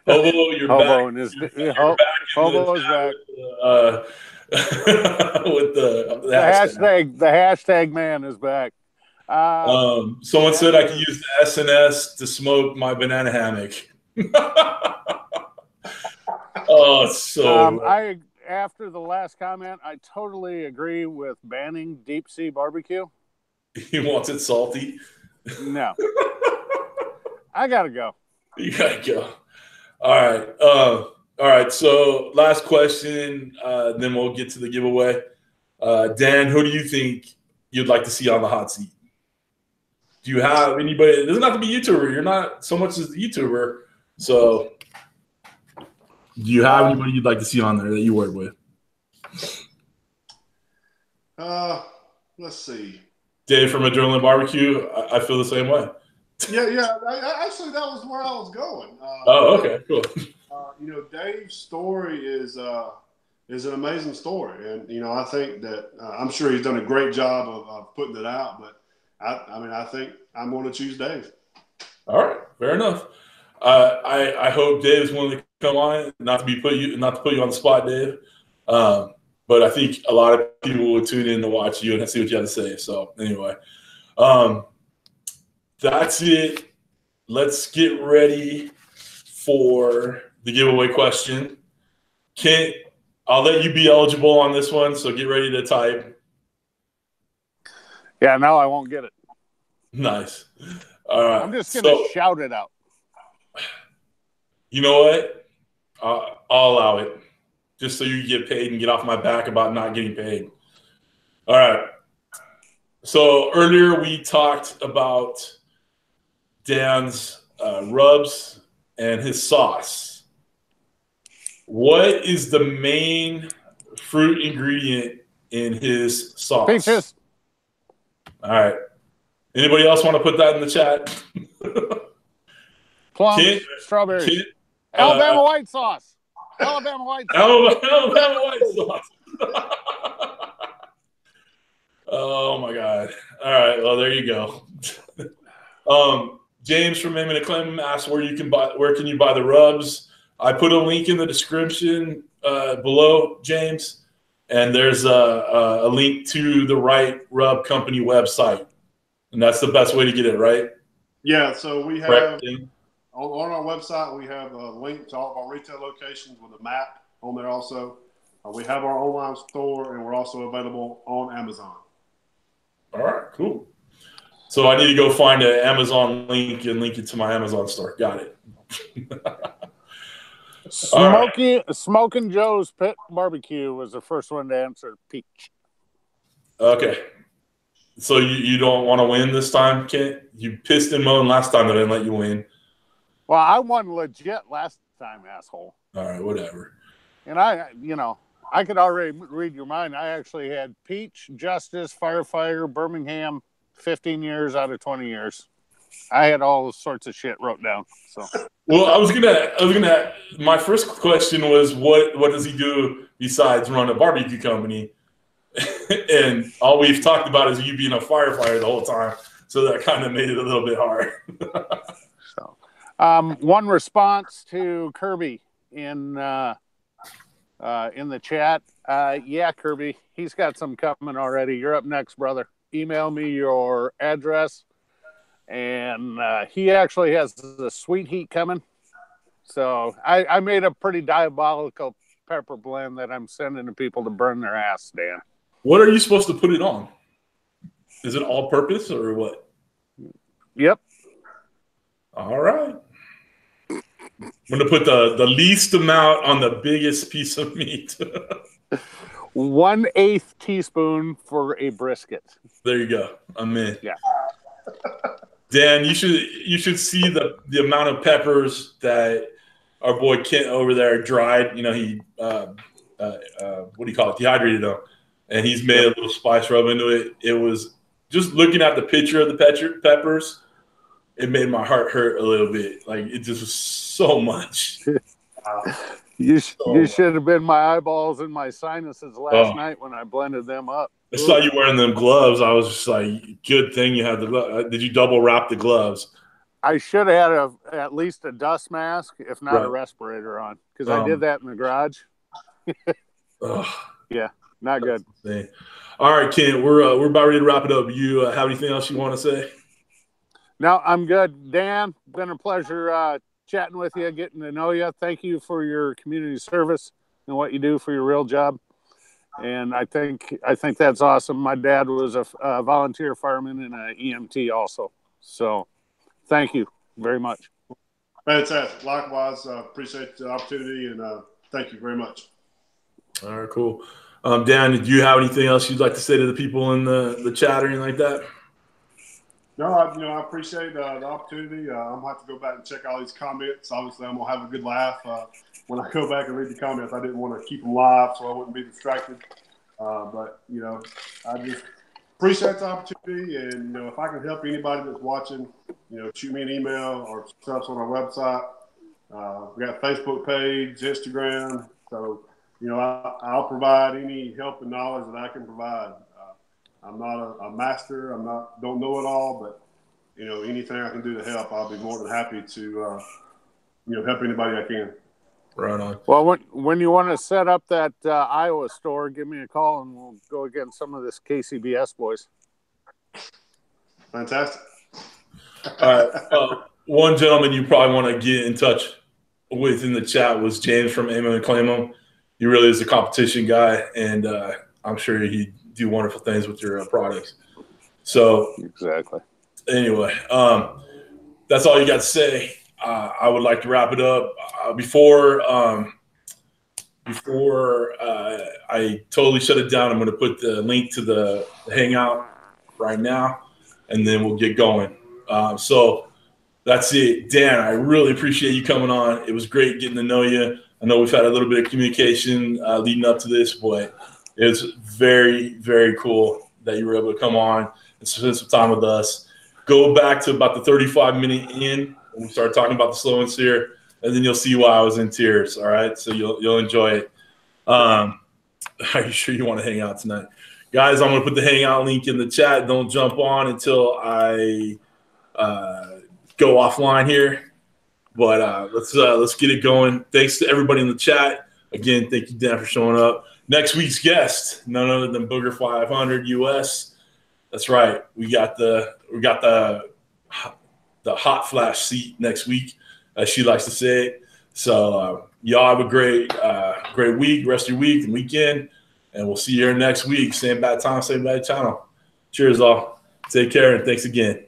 Hobo, you're Hobo back. Hobo is back. With the hashtag. The hashtag man is back. Someone said I could use the SNS to smoke my banana hammock. Oh, so after the last comment, I totally agree with banning deep sea barbecue. He wants it salty. No. I gotta go. You gotta go. All right. So last question, then we'll get to the giveaway. Dan, who do you think you'd like to see on the hot seat? Do you have anybody? It doesn't have to be YouTuber. You're not so much as a YouTuber. So do you have anybody you'd like to see on there that you work with? Let's see. Dave from Adrenaline Barbecue. I feel the same way. Yeah. Actually, that was where I was going. Okay, cool. Dave's story is an amazing story, and I think that I'm sure he's done a great job of putting it out. But I think I'm going to choose Dave. All right, fair enough. I hope Dave's willing to come on. Not to put you on the spot, Dave. But I think a lot of people will tune in to watch you and see what you have to say. So anyway, that's it. Let's get ready for the giveaway question. Kent, I'll let you be eligible on this one, so get ready to type. Yeah, no, I won't get it. Nice. All right. I'm just going to shout it out. You know what? I'll allow it, just so you get paid and get off my back about not getting paid. All right. So earlier we talked about Dan's rubs and his sauce. What is the main fruit ingredient in his sauce? Peaches. All right. Anybody else want to put that in the chat? Plums, strawberries. Alabama white sauce. Alabama white sauce. Alabama white sauce. Oh my God. All right. Well, there you go. James from Amen and Clem asked where can you buy the rubs? I put a link in the description below, James, and there's a link to the Wright Rub Company website, and that's the best way to get it, right? Yeah. So we have on our website we have a link to all of our retail locations with a map on there. Also, we have our online store, and we're also available on Amazon. All right, cool. So I need to go find an Amazon link and link it to my Amazon store. Got it. Smoking Joe's Pit Barbecue was the first one to answer peach. Okay. So you don't want to win this time, Kent? You pissed and moaned last time that I didn't let you win. Well, I won legit last time, asshole. All right, whatever. And I could already read your mind. I actually had peach, justice, firefighter, Birmingham, 15 years out of 20 years. I had all sorts of shit wrote down. So, well, I was gonna. My first question was, what does he do besides run a barbecue company? And all we've talked about is you being a firefighter the whole time. So that kind of made it a little bit hard. So, one response to Kirby in the chat. Yeah, Kirby, he's got some coming already. You're up next, brother. Email me your address. And he actually has the sweet heat coming. So I made a pretty diabolical pepper blend that I'm sending to people to burn their ass, Dan. What are you supposed to put it on? Is it all purpose or what? Yep. All right. I'm going to put the least amount on the biggest piece of meat. 1/8 teaspoon for a brisket. There you go. I'm in. Yeah. Dan, you should see the amount of peppers that our boy Kent over there dried. He what do you call it? Dehydrated them, and he's made a little spice rub into it. It was just looking at the picture of the peppers. It made my heart hurt a little bit. Like it just was so much. You should have been my eyeballs and my sinuses last night when I blended them up. I saw you wearing them gloves. I was just like, good thing you had the gloves. Did you double wrap the gloves? I should have had at least a dust mask, if not a respirator on, because I did that in the garage. Yeah, not good. All right, Ken, we're about ready to wrap it up. You have anything else you want to say? No, I'm good. Dan, been a pleasure chatting with you, getting to know you. Thank you for your community service and what you do for your real job. And I think that's awesome. My dad was a volunteer fireman and an EMT also. So thank you very much. Fantastic. Likewise, appreciate the opportunity, and thank you very much. All right, cool. Dan, do you have anything else you'd like to say to the people in the chat or anything like that? No, I appreciate the opportunity. I'm gonna have to go back and check all these comments. Obviously, I'm gonna have a good laugh when I go back and read the comments. I didn't want to keep them live so I wouldn't be distracted. But I just appreciate the opportunity, and if I can help anybody that's watching, shoot me an email or stuff on our website. We got a Facebook page, Instagram, so I'll provide any help and knowledge that I can provide. I'm not a master. Don't know it all, but anything I can do to help, I'll be more than happy to help anybody I can. Right on. Well, when you want to set up that Iowa store, give me a call and we'll go against some of this KCBS boys. Fantastic. All right. One gentleman you probably want to get in touch with in the chat was James from Aim and Claim 'Em. He really is a competition guy, and I'm sure he'd do wonderful things with your products. So exactly. Anyway, that's all you got to say. I would like to wrap it up. Before I totally shut it down, I'm going to put the link to the Hangout right now, and then we'll get going. So that's it. Dan, I really appreciate you coming on. It was great getting to know you. I know we've had a little bit of communication leading up to this, but it's very, very cool that you were able to come on and spend some time with us. Go back to about the 35-minute in when we start talking about the slow and steer, and then you'll see why I was in tears. All right, so you'll enjoy it. Are you sure you want to hang out tonight, guys? I'm gonna put the hangout link in the chat. Don't jump on until I go offline here. But let's get it going. Thanks to everybody in the chat. Again, thank you, Dan, for showing up. Next week's guest, none other than Booger 500 US. That's right. We got the hot flash seat next week, as she likes to say it. So y'all have a great week, rest of your week and weekend, and we'll see you here next week. Same bad time, same bad channel. Cheers, all. Take care, and thanks again.